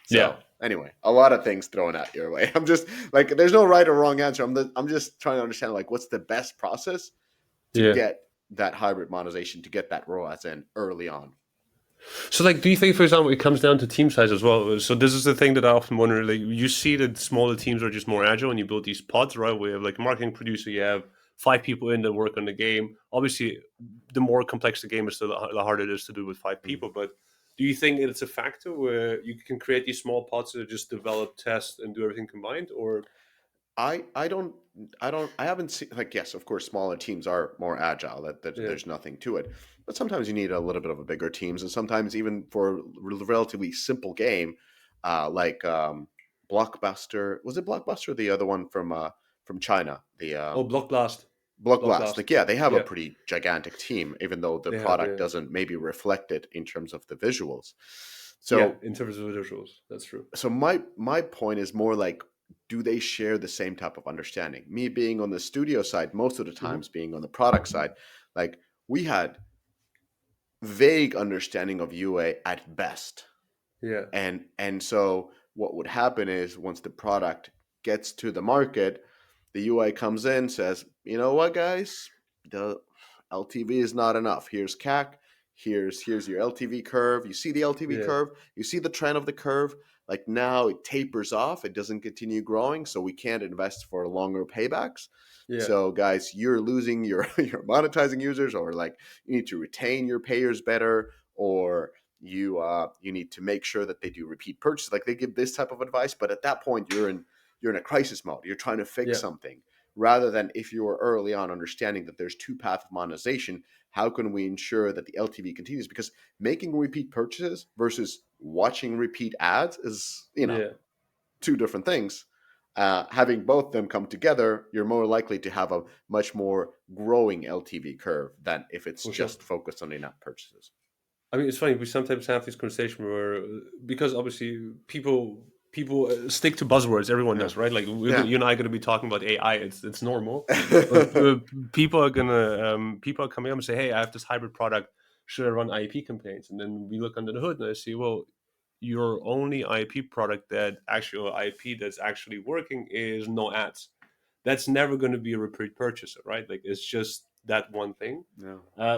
So anyway, a lot of things thrown out your way. I'm just like, there's no right or wrong answer. I'm just trying to understand like what's the best process to get that hybrid monetization, to get that ROAS in early on. So like, do you think, for example, it comes down to team size as well? So this is the thing that I often wonder, like you see that smaller teams are just more agile and you build these pods, right? We have like a marketing producer, you have 5 people in that work on the game. Obviously, the more complex the game is, the harder it is to do with 5 people. But do you think it's a factor where you can create these small pods that just develop, test, and do everything combined? Or I haven't seen, like, yes, of course, smaller teams are more agile. There's nothing to it. But sometimes you need a little bit of a bigger teams, and sometimes even for a relatively simple game, like Blockbuster. Was it Blockbuster? Or the other one from China, Block Blast. Like, they have a pretty gigantic team, even though the product doesn't maybe reflect it in terms of the visuals. So in terms of the visuals, that's true. So my point is more like, do they share the same type of understanding? Me being on the studio side, most of the times being on the product side, like we had vague understanding of UA at best. And so what would happen is once the product gets to the market, the UA comes in, says, you know what, guys, the LTV is not enough. Here's CAC. here's your LTV curve. You see the LTV curve, you see the trend of the curve. Like now it tapers off, it doesn't continue growing, so we can't invest for longer paybacks. So guys, you're losing your monetizing users, or like you need to retain your payers better, or you need to make sure that they do repeat purchases. Like they give this type of advice, but at that point you're in a crisis mode. You're trying to fix something, rather than if you were early on understanding that there's two paths of monetization. How can we ensure that the LTV continues? Because making repeat purchases versus watching repeat ads is, two different things. Having both them come together, you're more likely to have a much more growing LTV curve than if it's just focused on in-app purchases. I mean, it's funny. We sometimes have this conversation where, because obviously people stick to buzzwords. Everyone does, right? Like you and I are going to be talking about AI. It's normal. But, people are coming up and say, "Hey, I have this hybrid product. Should I run IAP campaigns?" And then we look under the hood and I see, well, your only IAP product that actually, or IAP that's actually working is no ads. That's never going to be a repeat purchaser, right? Like it's just that one thing.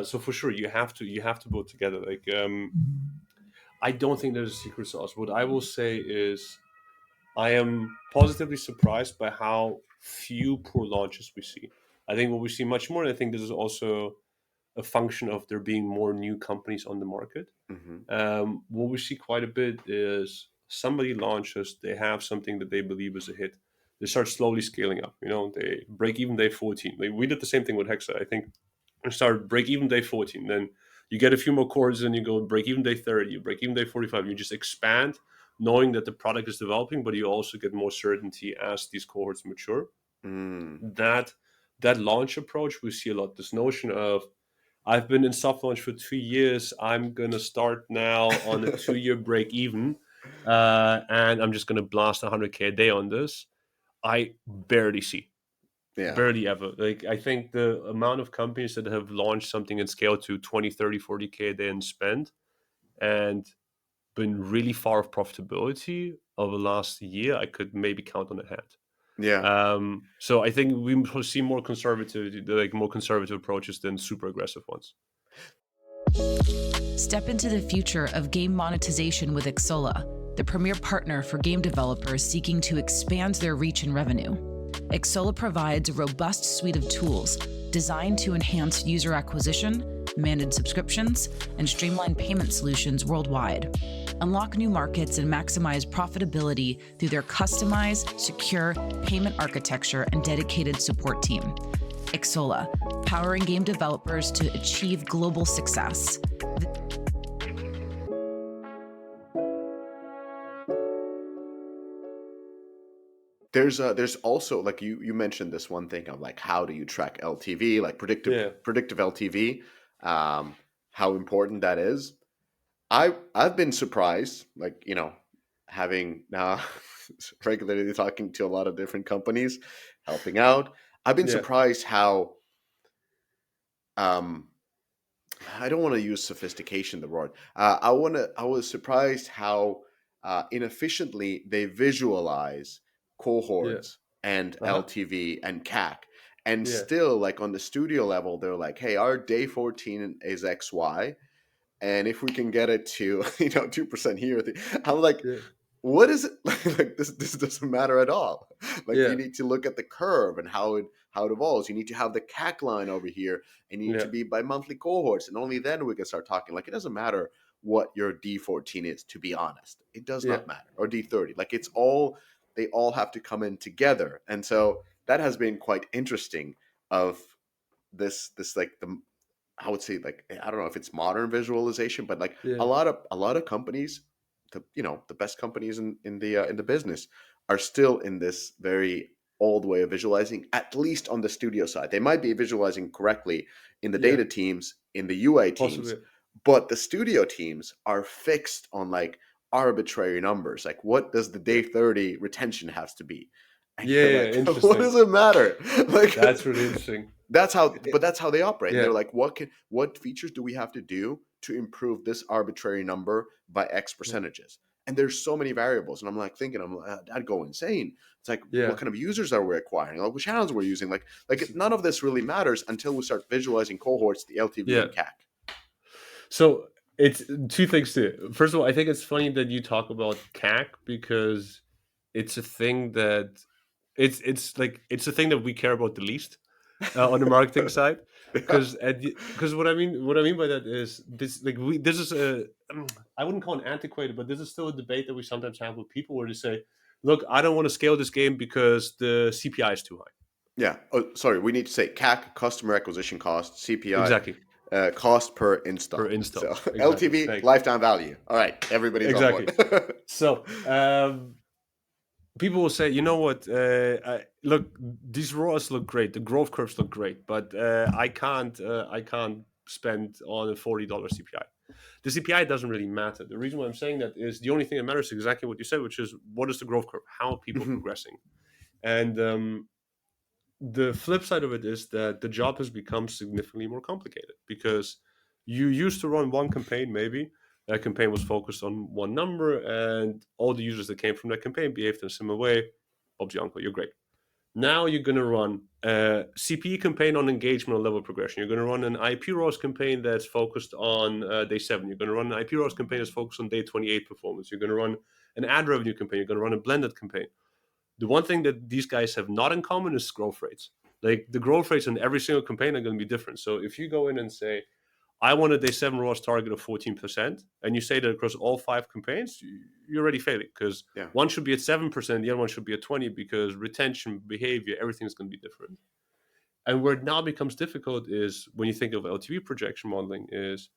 So for sure, you have to build together. Like I don't think there's a secret sauce. What I will say is, I am positively surprised by how few poor launches we see. I think what we see much more, and I think this is also a function of there being more new companies on the market. What we see quite a bit is somebody launches, they have something that they believe is a hit. They start slowly scaling up. They break even day 14. We did the same thing with Hexa. I think we started break even day 14. Then you get a few more cores and you go break even day 30, you break even day 45. You just expand, knowing that the product is developing, but you also get more certainty as these cohorts mature. That launch approach, we see a lot. This notion of, I've been in soft launch for 2 years. I'm going to start now on a 2-year break even. And I'm just going to blast 100K a day on this. I barely see. Barely ever. Like, I think the amount of companies that have launched something and scaled to 20, 30, 40K a day in spend and been really far off profitability over the last year, I could maybe count on a hand. So I think we will see more conservative approaches than super aggressive ones. Step into the future of game monetization with Xsolla, the premier partner for game developers seeking to expand their reach and revenue. Xsolla provides a robust suite of tools designed to enhance user acquisition, manage subscriptions, and streamline payment solutions worldwide. Unlock new markets and maximize profitability through their customized, secure payment architecture and dedicated support team. Xsolla, powering game developers to achieve global success. There's also, like you mentioned this one thing of like, how do you track LTV, like predictive LTV, how important that is. I've been surprised, like, having now regularly talking to a lot of different companies, helping out. I've been surprised how, I don't want to use sophistication, the word. I was surprised how inefficiently they visualize cohorts and LTV and CAC. And still, like on the studio level, they're like, hey, our day 14 is XY. And if we can get it to 2% here, I'm like, what is it? Like this doesn't matter at all. Like you need to look at the curve and how it evolves. You need to have the CAC line over here, and you need to be by monthly cohorts, and only then we can start talking. Like, it doesn't matter what your D14 is, to be honest. It does not matter. Or D30. Like, they all have to come in together. And so that has been quite interesting of this like the, I would say, like, I don't know if it's modern visualization, but like a lot of companies, the best companies in the business are still in this very old way of visualizing, at least on the studio side. They might be visualizing correctly in the data teams, in the UA teams, but the studio teams are fixed on like arbitrary numbers. Like, what does the day 30 retention has to be? And interesting. What does it matter? Like, that's really interesting. That's how they operate. They're like, what features do we have to do to improve this arbitrary number by X percentages? And there's so many variables. And I'm like thinking, I'd go insane. It's like, what kind of users are we acquiring? Like, which channels we're using? Like none of this really matters until we start visualizing cohorts, the LTV and CAC. So it's two things too. First of all, I think it's funny that you talk about CAC because it's a thing that it's a thing that we care about the least on the marketing side. Because what I mean by that is this is a I wouldn't call it antiquated, but this is still a debate that we sometimes have with people where they say, look, I don't want to scale this game because the CPI is too high. Yeah. Oh, sorry. We need to say CAC, customer acquisition cost, CPI, Exactly. cost per install. Per install. So Exactly. LTV, Thank you. lifetime value. All right. Everybody's on Exactly. board. So people will say, you know what? Look, these ROAS look great. The growth curves look great, but I can't spend on a $40 CPI. The CPI doesn't really matter. The reason why I'm saying that is the only thing that matters is exactly what you said, which is what is the growth curve? How are people progressing? And the flip side of it is that the job has become significantly more complicated because you used to run one campaign, maybe that campaign was focused on one number, and all the users that came from that campaign behaved in a similar way. Bob's your uncle, you're great. Now you're going to run a CPE campaign on engagement or level progression. You're going to run an IP ROAS campaign that's focused on day 7. You're going to run an IP ROAS campaign that's focused on day 28 performance. You're going to run an ad revenue campaign. You're going to run a blended campaign. The one thing that these guys have not in common is growth rates. Like the growth rates in every single campaign are going to be different. So if you go in and say, I want a day 7 ROAS target of 14%, and you say that across all 5 campaigns, you're already failing because one should be at 7%, the other one should be at 20% because retention, behavior, everything's going to be different. And where it now becomes difficult is when you think of LTV projection modeling is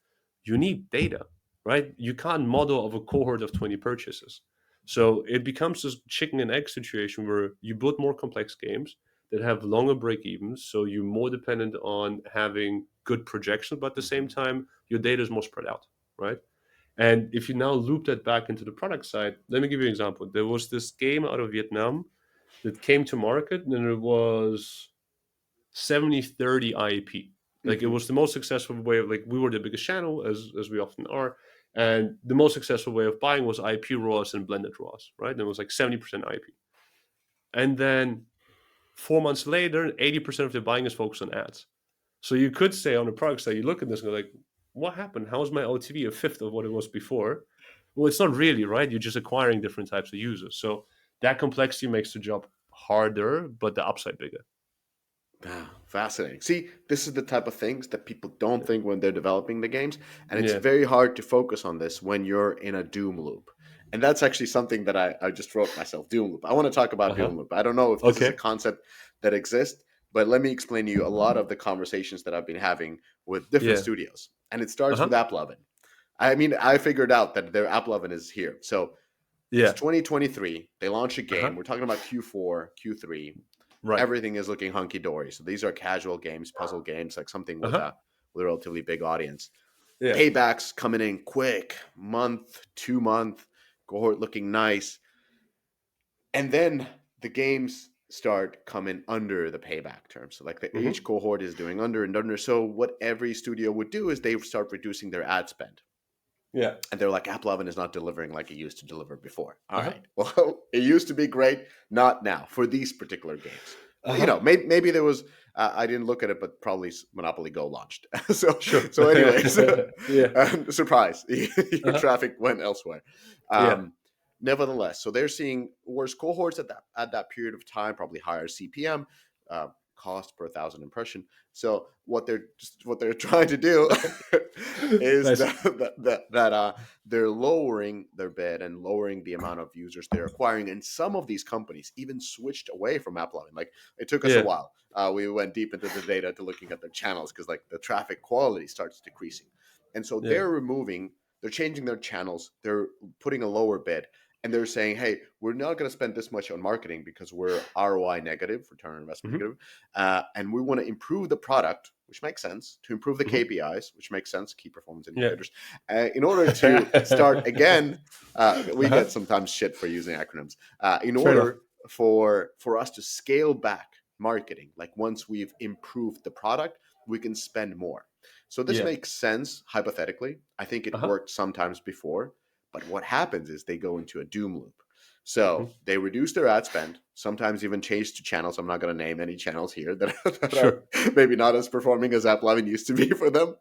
you need data, right? You can't model of a cohort of 20 purchases. So it becomes this chicken and egg situation where you build more complex games that have longer break evens. So you're more dependent on having good projections, but at the same time, your data is more spread out, right? And if you now loop that back into the product side, let me give you an example. There was this game out of Vietnam that came to market, and it was 70-30 IAP. Like it was the most successful way of we were the biggest channel as we often are. And the most successful way of buying was IP ROAS and blended ROAS, right? And it was 70% IP. And then 4 months later, 80% of the buying is focused on ads. So you could say on the product side, you look at this and go what happened? How is my LTV a fifth of what it was before? Well, it's not really, right? You're just acquiring different types of users. So that complexity makes the job harder, but the upside bigger. Fascinating. See, this is the type of things that people don't think when they're developing the games. And it's very hard to focus on this when you're in a doom loop. And that's actually something that I just wrote myself, doom loop. I want to talk about doom loop. I don't know if this is a concept that exists, but let me explain to you a lot of the conversations that I've been having with different studios. And it starts with AppLovin. I mean, I figured out that their AppLovin is here. So it's 2023. They launch a game. We're talking about Q4, Q3. Right. Everything is looking hunky-dory. So these are casual games, puzzle games, like something with a relatively big audience. Paybacks coming in quick, month, 2 month, cohort looking nice. And then the games start coming under the payback term. So each cohort is doing under and under. So what every studio would do is they start reducing their ad spend. Yeah. And they're like, AppLovin is not delivering like it used to deliver before. All right. Well, it used to be great. Not now for these particular games. You know, maybe there was, I didn't look at it, but probably Monopoly Go launched. So anyways, surprise, your traffic went elsewhere. Nevertheless, so they're seeing worse cohorts at that period of time, probably higher CPM, cost per 1,000 impression. So what they're trying to do is that they're lowering their bid and lowering the amount of users they're acquiring. And some of these companies even switched away from AppLovin. Like it took us a while. We went deep into the data to looking at their channels because the traffic quality starts decreasing. And so they're changing their channels. They're putting a lower bid. And they're saying, hey, we're not going to spend this much on marketing because we're ROI negative, return on investment negative. And we want to improve the product, which makes sense, to improve the KPIs, which makes sense, key performance indicators. In order to start again, we get sometimes shit for using acronyms. In order for us to scale back marketing, like once we've improved the product, we can spend more. So this makes sense, hypothetically. I think it worked sometimes before. But what happens is they go into a doom loop. So they reduce their ad spend, sometimes even change to channels. I'm not going to name any channels here that are maybe not as performing as AppLovin used to be for them.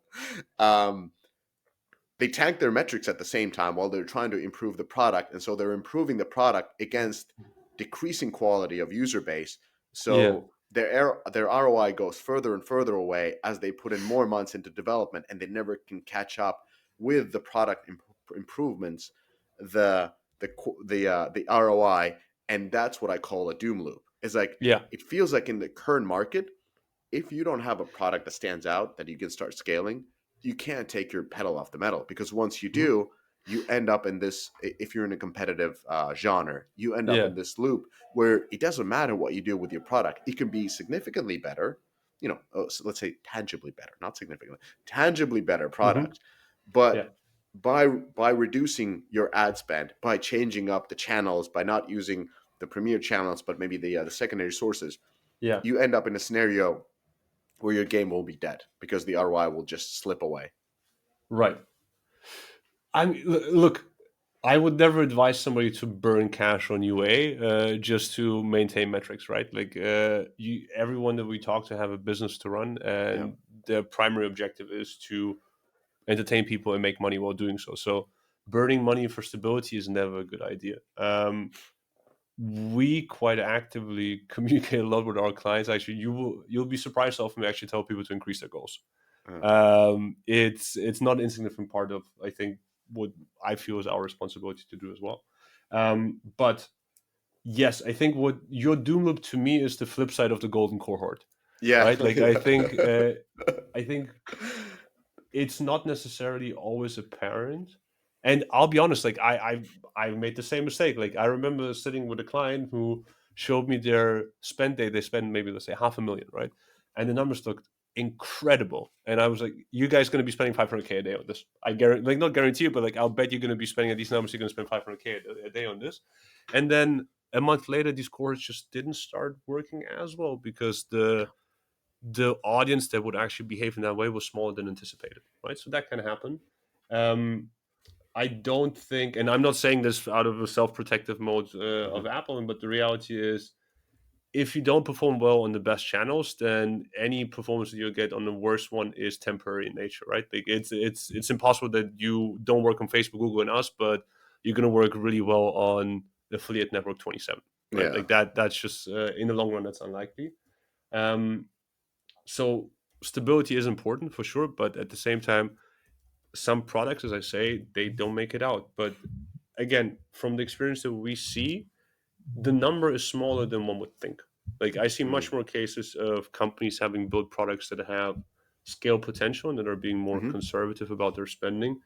they tank their metrics at the same time while they're trying to improve the product, and so they're improving the product against decreasing quality of user base. So their ROI goes further and further away as they put in more months into development, and they never can catch up with the product improvements, the ROI, and that's what I call a doom loop. It's like it feels like in the current market, if you don't have a product that stands out that you can start scaling, you can't take your pedal off the metal, because once you do, you end up in this, if you're in a competitive genre, you end up in this loop where it doesn't matter what you do with your product. It can be significantly better, so let's say tangibly better, not significantly, tangibly better product. But by reducing your ad spend, by changing up the channels, by not using the premier channels, but maybe the secondary sources, you end up in a scenario where your game will be dead because the ROI will just slip away. Right. Look, I would never advise somebody to burn cash on UA just to maintain metrics, right? Like everyone that we talk to have a business to run, and their primary objective is to entertain people and make money while doing so. So burning money for stability is never a good idea. We quite actively communicate a lot with our clients. Actually, you'll be surprised often we actually tell people to increase their goals. It's not an insignificant part of, I think, what I feel is our responsibility to do as well. But yes, I think what your doom loop to me is the flip side of the golden cohort. Yeah. Right. Like I think it's not necessarily always apparent. And I'll be honest, like I made the same mistake. Like I remember sitting with a client who showed me their spend day. They spend maybe, let's say, $500,000, right? And the numbers looked incredible. And I was like, you guys going to be spending $500K a day on this. I guarantee, like, not guarantee you, but like, I'll bet you're going to be spending at these numbers. You're going to spend $500K a day on this. And then a month later, these cohorts just didn't start working as well because the audience that would actually behave in that way was smaller than anticipated, right? So that can happen. I don't think, and I'm not saying this out of a self-protective mode of AppLovin, but the reality is, if you don't perform well on the best channels, then any performance that you get on the worst one is temporary in nature, right? Like it's impossible that you don't work on Facebook, Google, and us, but you're going to work really well on affiliate network 27, right? Yeah. Like that's just in the long run, that's unlikely. So stability is important for sure, but at the same time, some products, as I say, they don't make it out. But again, from the experience that we see, the number is smaller than one would think. Like I see much more cases of companies having built products that have scale potential and that are being more conservative about their spending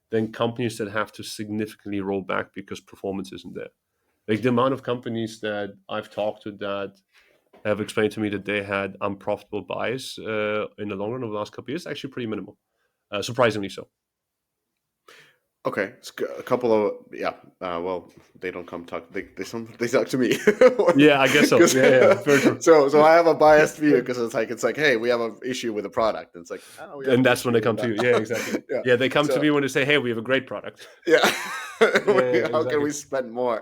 than companies that have to significantly roll back because performance isn't there. Like the amount of companies that I've talked to that have explained to me that they had unprofitable buys in the long run over the last couple of years, actually pretty minimal, surprisingly so. Okay, a couple of well, they don't come talk. They talk to me. Yeah, I guess so. Yeah, very true. So I have a biased view because it's like, hey, we have an issue with a product, and it's like, and that's when they come to you. Yeah, exactly. Yeah, they come to me when they say, hey, we have a great product. Yeah. Exactly. How can we spend more?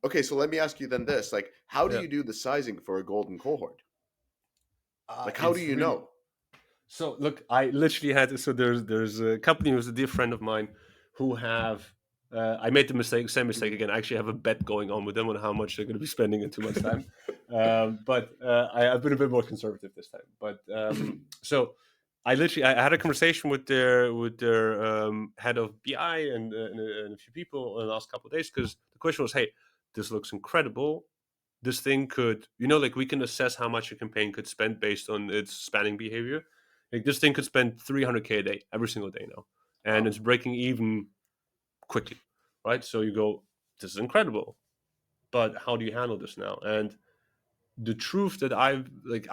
Okay, so let me ask you then this: like, how do you do the sizing for a golden cohort? Like, how do you know? So look, I literally had, so there's a company who's a dear friend of mine who have, I made the same mistake again. I actually have a bet going on with them on how much they're going to be spending in 2 months' time. But I've been a bit more conservative this time. But so I had a conversation with their head of BI and a few people in the last couple of days, because the question was, hey, this looks incredible. This thing could, like we can assess how much a campaign could spend based on its spanning behavior. Like this thing could spend $300K a day every single day now, and it's breaking even quickly, right? So you go, this is incredible, but how do you handle this now? And the truth that I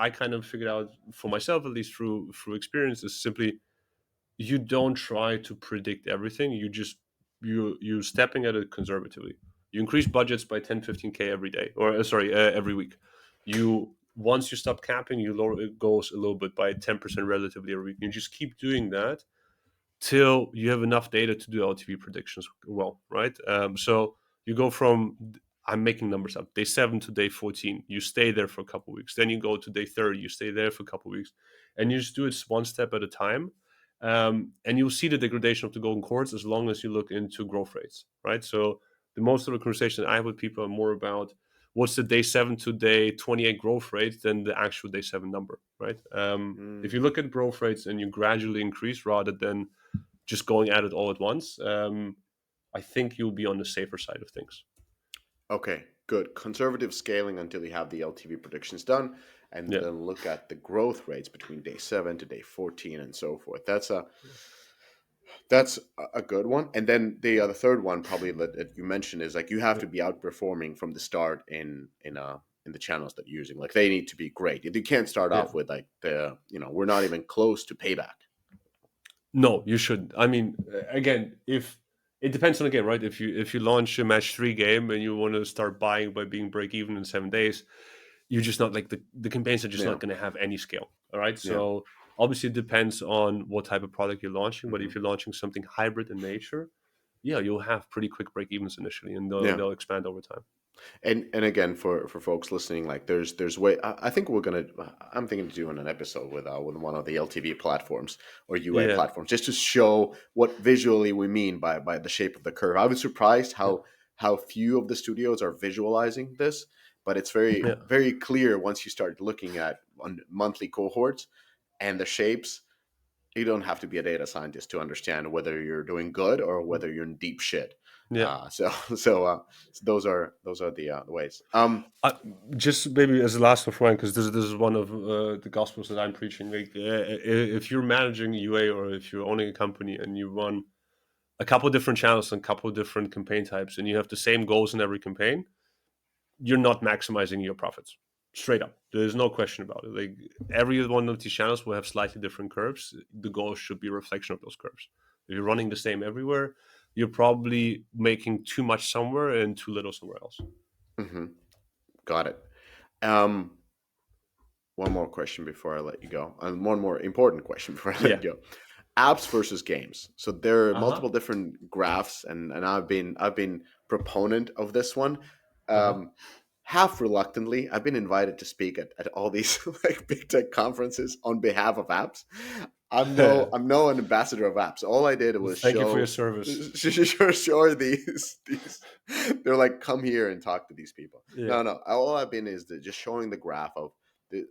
kind of figured out for myself, at least through experience, is simply you don't try to predict everything. You just you stepping at it conservatively. You increase budgets by 10-15K every day, or every week. Once you stop capping, you lower it goes a little bit by 10% relatively every week. You just keep doing that till you have enough data to do LTV predictions well, right? So you go from, I'm making numbers up, day 7 to day 14. You stay there for a couple of weeks. Then you go to day 30. You stay there for a couple of weeks, and you just do it one step at a time. And you'll see the degradation of the golden cohorts as long as you look into growth rates, right? So the most of the conversation I have with people are more about what's the day 7 to day 28 growth rate than the actual day 7 number, right? If you look at growth rates and you gradually increase rather than just going at it all at once, I think you'll be on the safer side of things. Okay, good. Conservative scaling until you have the LTV predictions done, and then look at the growth rates between day 7 to day 14 and so forth. That's a good one. And then the third one probably that you mentioned is like you have to be outperforming from the start in the channels that you're using. Like they need to be great. You can't start off with like we're not even close to payback. No, you shouldn't. I mean, again, if it depends on the game, right? If you launch a match 3 game and you want to start buying by being break even in 7 days, you're just not like the campaigns are just not going to have any scale. All right. So obviously it depends on what type of product you're launching. But if you're launching something hybrid in nature, you'll have pretty quick break evens initially, and they'll expand over time. And again, for folks listening, like there's way. I think I'm thinking of doing an episode with one of the LTV platforms or UA platforms, just to show what visually we mean by the shape of the curve. I was surprised how few of the studios are visualizing this, but it's very clear once you start looking at monthly cohorts and the shapes. You don't have to be a data scientist to understand whether you're doing good or whether you're in deep shit. So those are the ways. Just maybe as a last one, because this is one of the gospels that I'm preaching. Like, if you're managing UA or if you're owning a company and you run a couple different channels and a couple different campaign types, and you have the same goals in every campaign, you're not maximizing your profits. Straight up, there's no question about it. Like every one of these channels will have slightly different curves. The goal should be a reflection of those curves. If you're running the same everywhere, you're probably making too much somewhere and too little somewhere else. Mm-hmm. Got it. One more question before I let you go, and one more important question before I let you go. Apps versus games. So there are multiple different graphs, and I've been proponent of this one. Half reluctantly, I've been invited to speak at all these like big tech conferences on behalf of apps. I'm no ambassador of apps. All I did was thank you for your service. Show these. They're like, come here and talk to these people. No. All I've been is just showing the graph of the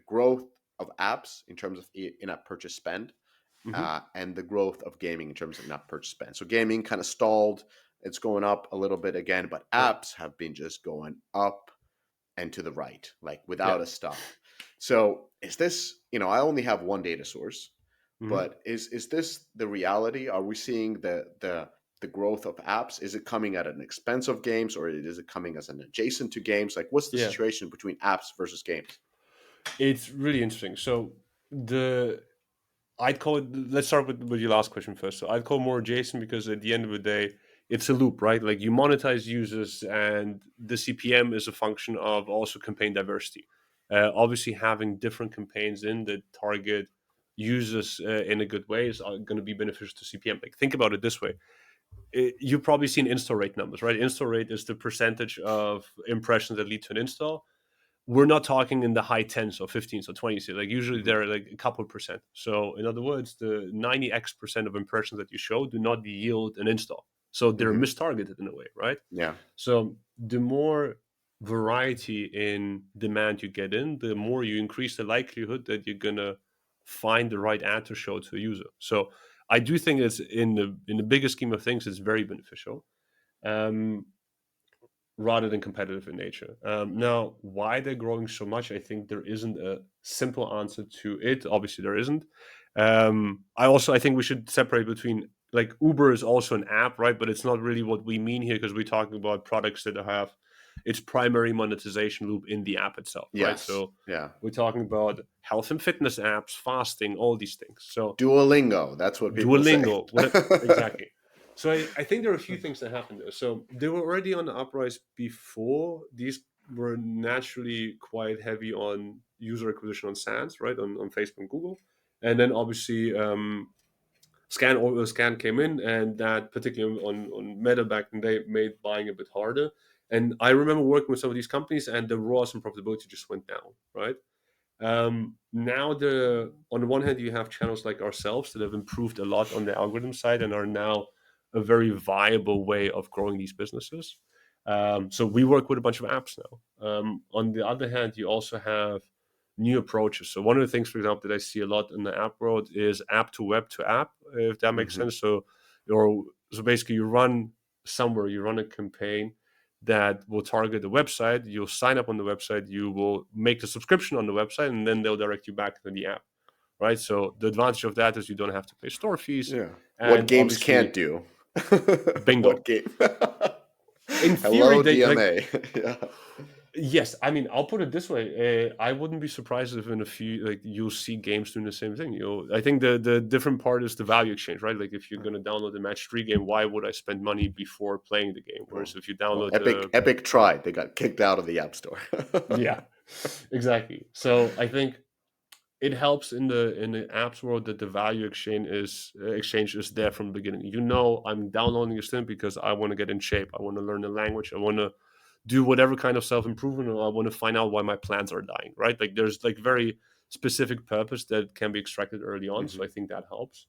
growth of apps in terms of in-app purchase spend, and the growth of gaming in terms of in-app purchase spend. So gaming kind of stalled. It's going up a little bit again, but apps have been just going up and to the right, like without a stop. So is this, I only have one data source, but is this the reality? Are we seeing the growth of apps? Is it coming at an expense of games, or is it coming as an adjacent to games? Like what's the situation between apps versus games? It's really interesting. So I'd call it, let's start with your last question first. So I'd call more adjacent because at the end of the day, it's a loop, right? Like you monetize users and the CPM is a function of also campaign diversity. Obviously having different campaigns in that target users in a good way is going to be beneficial to CPM. Like think about it this way. You've probably seen install rate numbers, right? Install rate is the percentage of impressions that lead to an install. We're not talking in the high 10s or 15s or 20s. Like usually they're like a couple percent. So in other words, the 90x% of impressions that you show do not yield an install. So they're mistargeted in a way, right? Yeah. So the more variety in demand you get in, the more you increase the likelihood that you're gonna find the right ad to show to a user. So I do think it's in the bigger scheme of things, it's very beneficial. Rather than competitive in nature. Now, why they're growing so much, I think there isn't a simple answer to it. Obviously, there isn't. I think we should separate between, like, Uber is also an app, right? But it's not really what we mean here because we're talking about products that have its primary monetization loop in the app itself, right? So we're talking about health and fitness apps, fasting, all these things. So Duolingo, that's what people say. Exactly. So I think there are a few things that happened there. So they were already on the uprise before. These were naturally quite heavy on user acquisition on SaaS, right, on Facebook and Google. And then obviously Scan came in, and that particularly on Meta back then, they made buying a bit harder. And I remember working with some of these companies, and the ROAS and profitability just went down, right? Now, on the one hand, you have channels like ourselves that have improved a lot on the algorithm side and are now a very viable way of growing these businesses. So we work with a bunch of apps now. On the other hand, you also have new approaches. So one of the things, for example, that I see a lot in the app world is app to web to app, if that makes sense. So basically you run a campaign that will target the website. You'll sign up on the website, you will make the subscription on the website, and then they'll direct you back to the app, right? So the advantage of that is you don't have to pay store fees. Yeah. What And games obviously, can't do. bingo. What game? In theory, Hello, they DMA. Yeah. yes. I mean, I'll put it this way: I wouldn't be surprised if in a few, like, you'll see games doing the same thing. I think the different part is the value exchange, right? Like, if you're going to download the match 3 game, why would I spend money before playing the game? Whereas if you Well, download Epic tried. They got kicked out of the App Store. yeah, exactly. So I think it helps in the apps world that the value exchange is there from the beginning. I'm downloading this thing because I want to get in shape. I want to learn the language. I want to do whatever kind of self-improvement, or I want to find out why my plants are dying, right? Like, there's like very specific purpose that can be extracted early on. So I think that helps.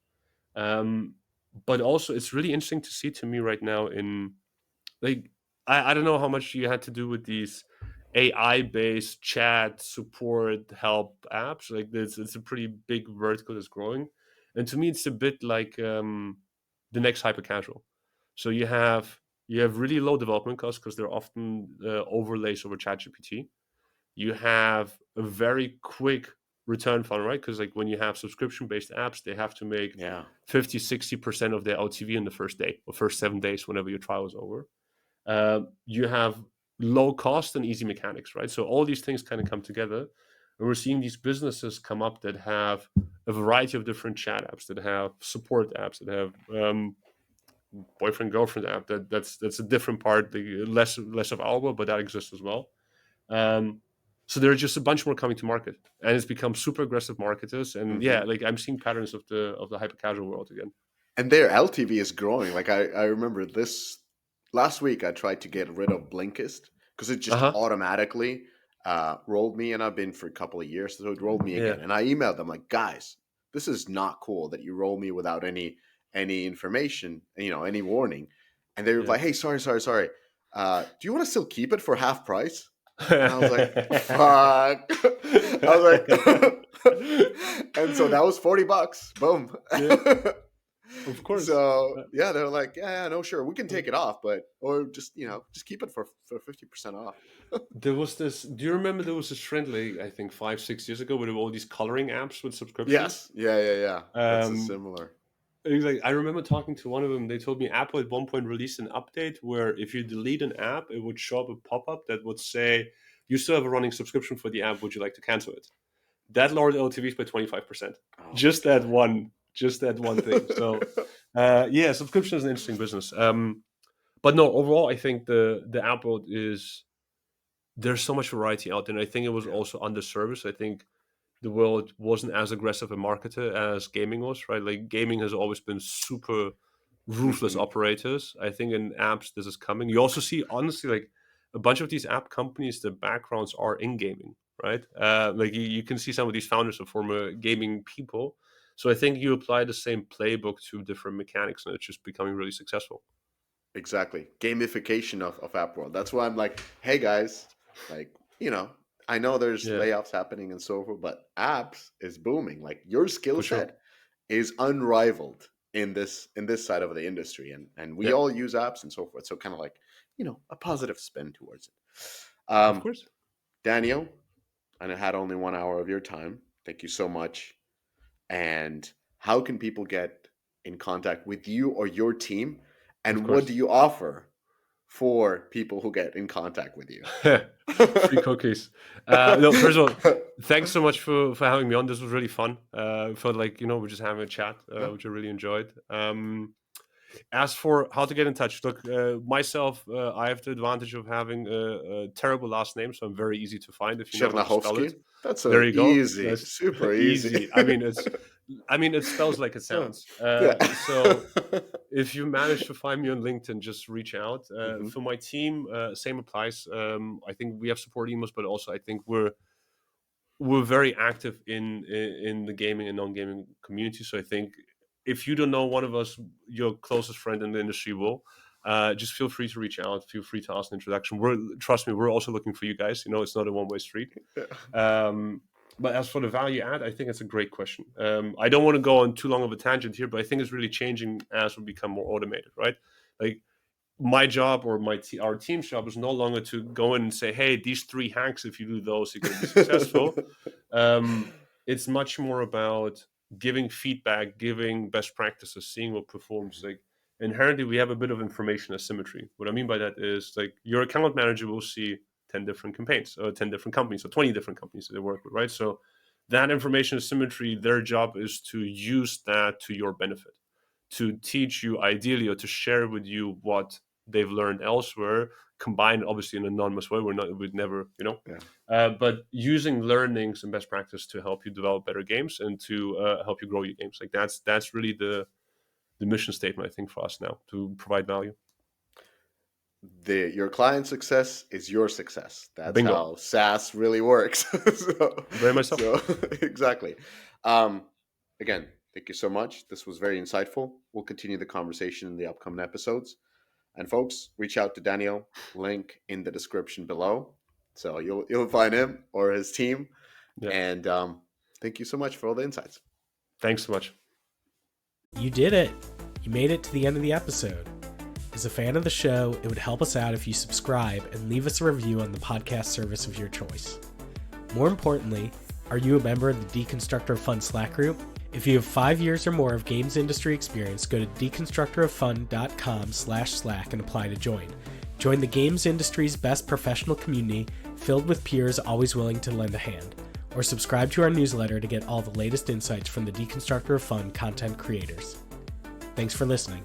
But also it's really interesting to see to me right now in, like, I don't know how much you had to do with these AI based chat support help apps. Like, it's a pretty big vertical that's growing, and to me it's a bit like the next hyper casual. So you have really low development costs because they're often overlays over ChatGPT. You have a very quick return funnel, right? Because, like, when you have subscription based apps, they have to make Yeah. 50-60% of their LTV in the first day or first 7 days whenever your trial is over. You have low cost and easy mechanics, right? So all these things kind of come together, and we're seeing these businesses come up that have a variety of different chat apps, that have support apps, that have boyfriend girlfriend app. That's a different part, less of Alba, but that exists as well. So there are just a bunch more coming to market, and it's become super aggressive marketers. And yeah, like, I'm seeing patterns of the hyper casual world again. And their LTV is growing. Like I remember this last week, I tried to get rid of Blinkist because it just automatically rolled me, and I've been for a couple of years, so it rolled me Yeah. again. And I emailed them like, guys, this is not cool that you roll me without any information, any warning. And they were like, hey, sorry. Do you want to still keep it for half price? And I was like, fuck. I was like, and so that was $40. Boom. Yeah. Of course. So yeah, they're like, yeah, no, sure, we can take it off, or just keep it for 50% off. There was this. Do you remember there was this trend, like, I think 5-6 years ago, where there were all these coloring apps with subscriptions? Yes, yeah. That's similar. Exactly. I remember talking to one of them. They told me Apple at one point released an update where if you delete an app, it would show up a pop-up that would say, "You still have a running subscription for the app. Would you like to cancel it?" That lowered LTVs by 25%. Oh, just that one thing. So yeah, subscription is an interesting business. But no, overall, I think the app world there's so much variety out there, and I think it was also underserviced. I think the world wasn't as aggressive a marketer as gaming was, right? Like, gaming has always been super ruthless operators. I think in apps this is coming. You also see, honestly, like, a bunch of these app companies, the backgrounds are in gaming, right? Like, you can see some of these founders are former gaming people. So I think you apply the same playbook to different mechanics, and it's just becoming really successful. Exactly. Gamification of app world. That's why I'm like, hey guys, like, I know there's layoffs happening and so forth, but apps is booming. Like, your skill set is unrivaled in this side of the industry, and we all use apps and so forth. So kind of like, a positive spin towards it. Of course. Daniel, and I had only 1 hour of your time. Thank you so much. And how can people get in contact with you or your team? And what do you offer for people who get in contact with you? Free cookies. No, first of all, thanks so much for having me on. This was really fun. Felt like, we're just having a chat, which I really enjoyed. As for how to get in touch, look, myself, I have the advantage of having a terrible last name, so I'm very easy to find if you know how to spell it. Tchernahovsky. That's there you go. Easy, That's super easy. I mean, it spells like it sounds. So if you manage to find me on LinkedIn, just reach out. For my team, same applies. I think we have support emails, but also I think we're very active in the gaming and non-gaming community. So I think if you don't know one of us, your closest friend in the industry will, just feel free to reach out. Feel free to ask an introduction. Trust me, we're also looking for you guys. It's not a one-way street. But as for the value add, I think it's a great question. I don't want to go on too long of a tangent here, but I think it's really changing as we become more automated, right? Like my job or our team's job is no longer to go in and say, hey, these 3 hacks, if you do those, you're going to be successful. It's much more about giving feedback, giving best practices, seeing what performs. Like inherently, we have a bit of information asymmetry. What I mean by that is like your account manager will see 10 different campaigns or 10 different companies or 20 different companies that they work with, right? So that information asymmetry, their job is to use that to your benefit, to teach you ideally or to share with you what they've learned elsewhere, combined obviously in an anonymous way. We'd never, but using learnings and best practice to help you develop better games and to help you grow your games. Like that's really the mission statement, I think, for us now, to provide value. Your client success is your success. That's Bingo. how SaaS really works. Very much so. Exactly. Again, thank you so much. This was very insightful. We'll continue the conversation in the upcoming episodes. And folks, reach out to Daniel. Link in the description below. So you'll find him or his team. Yeah. And thank you so much for all the insights. Thanks so much. You did it. You made it to the end of the episode. As a fan of the show, it would help us out if you subscribe and leave us a review on the podcast service of your choice. More importantly, are you a member of the Deconstructor of Fun Slack group? If you have 5 years or more of games industry experience, go to deconstructoroffun.com/Slack and apply to join. Join the games industry's best professional community filled with peers always willing to lend a hand. Or subscribe to our newsletter to get all the latest insights from the Deconstructor of Fun content creators. Thanks for listening.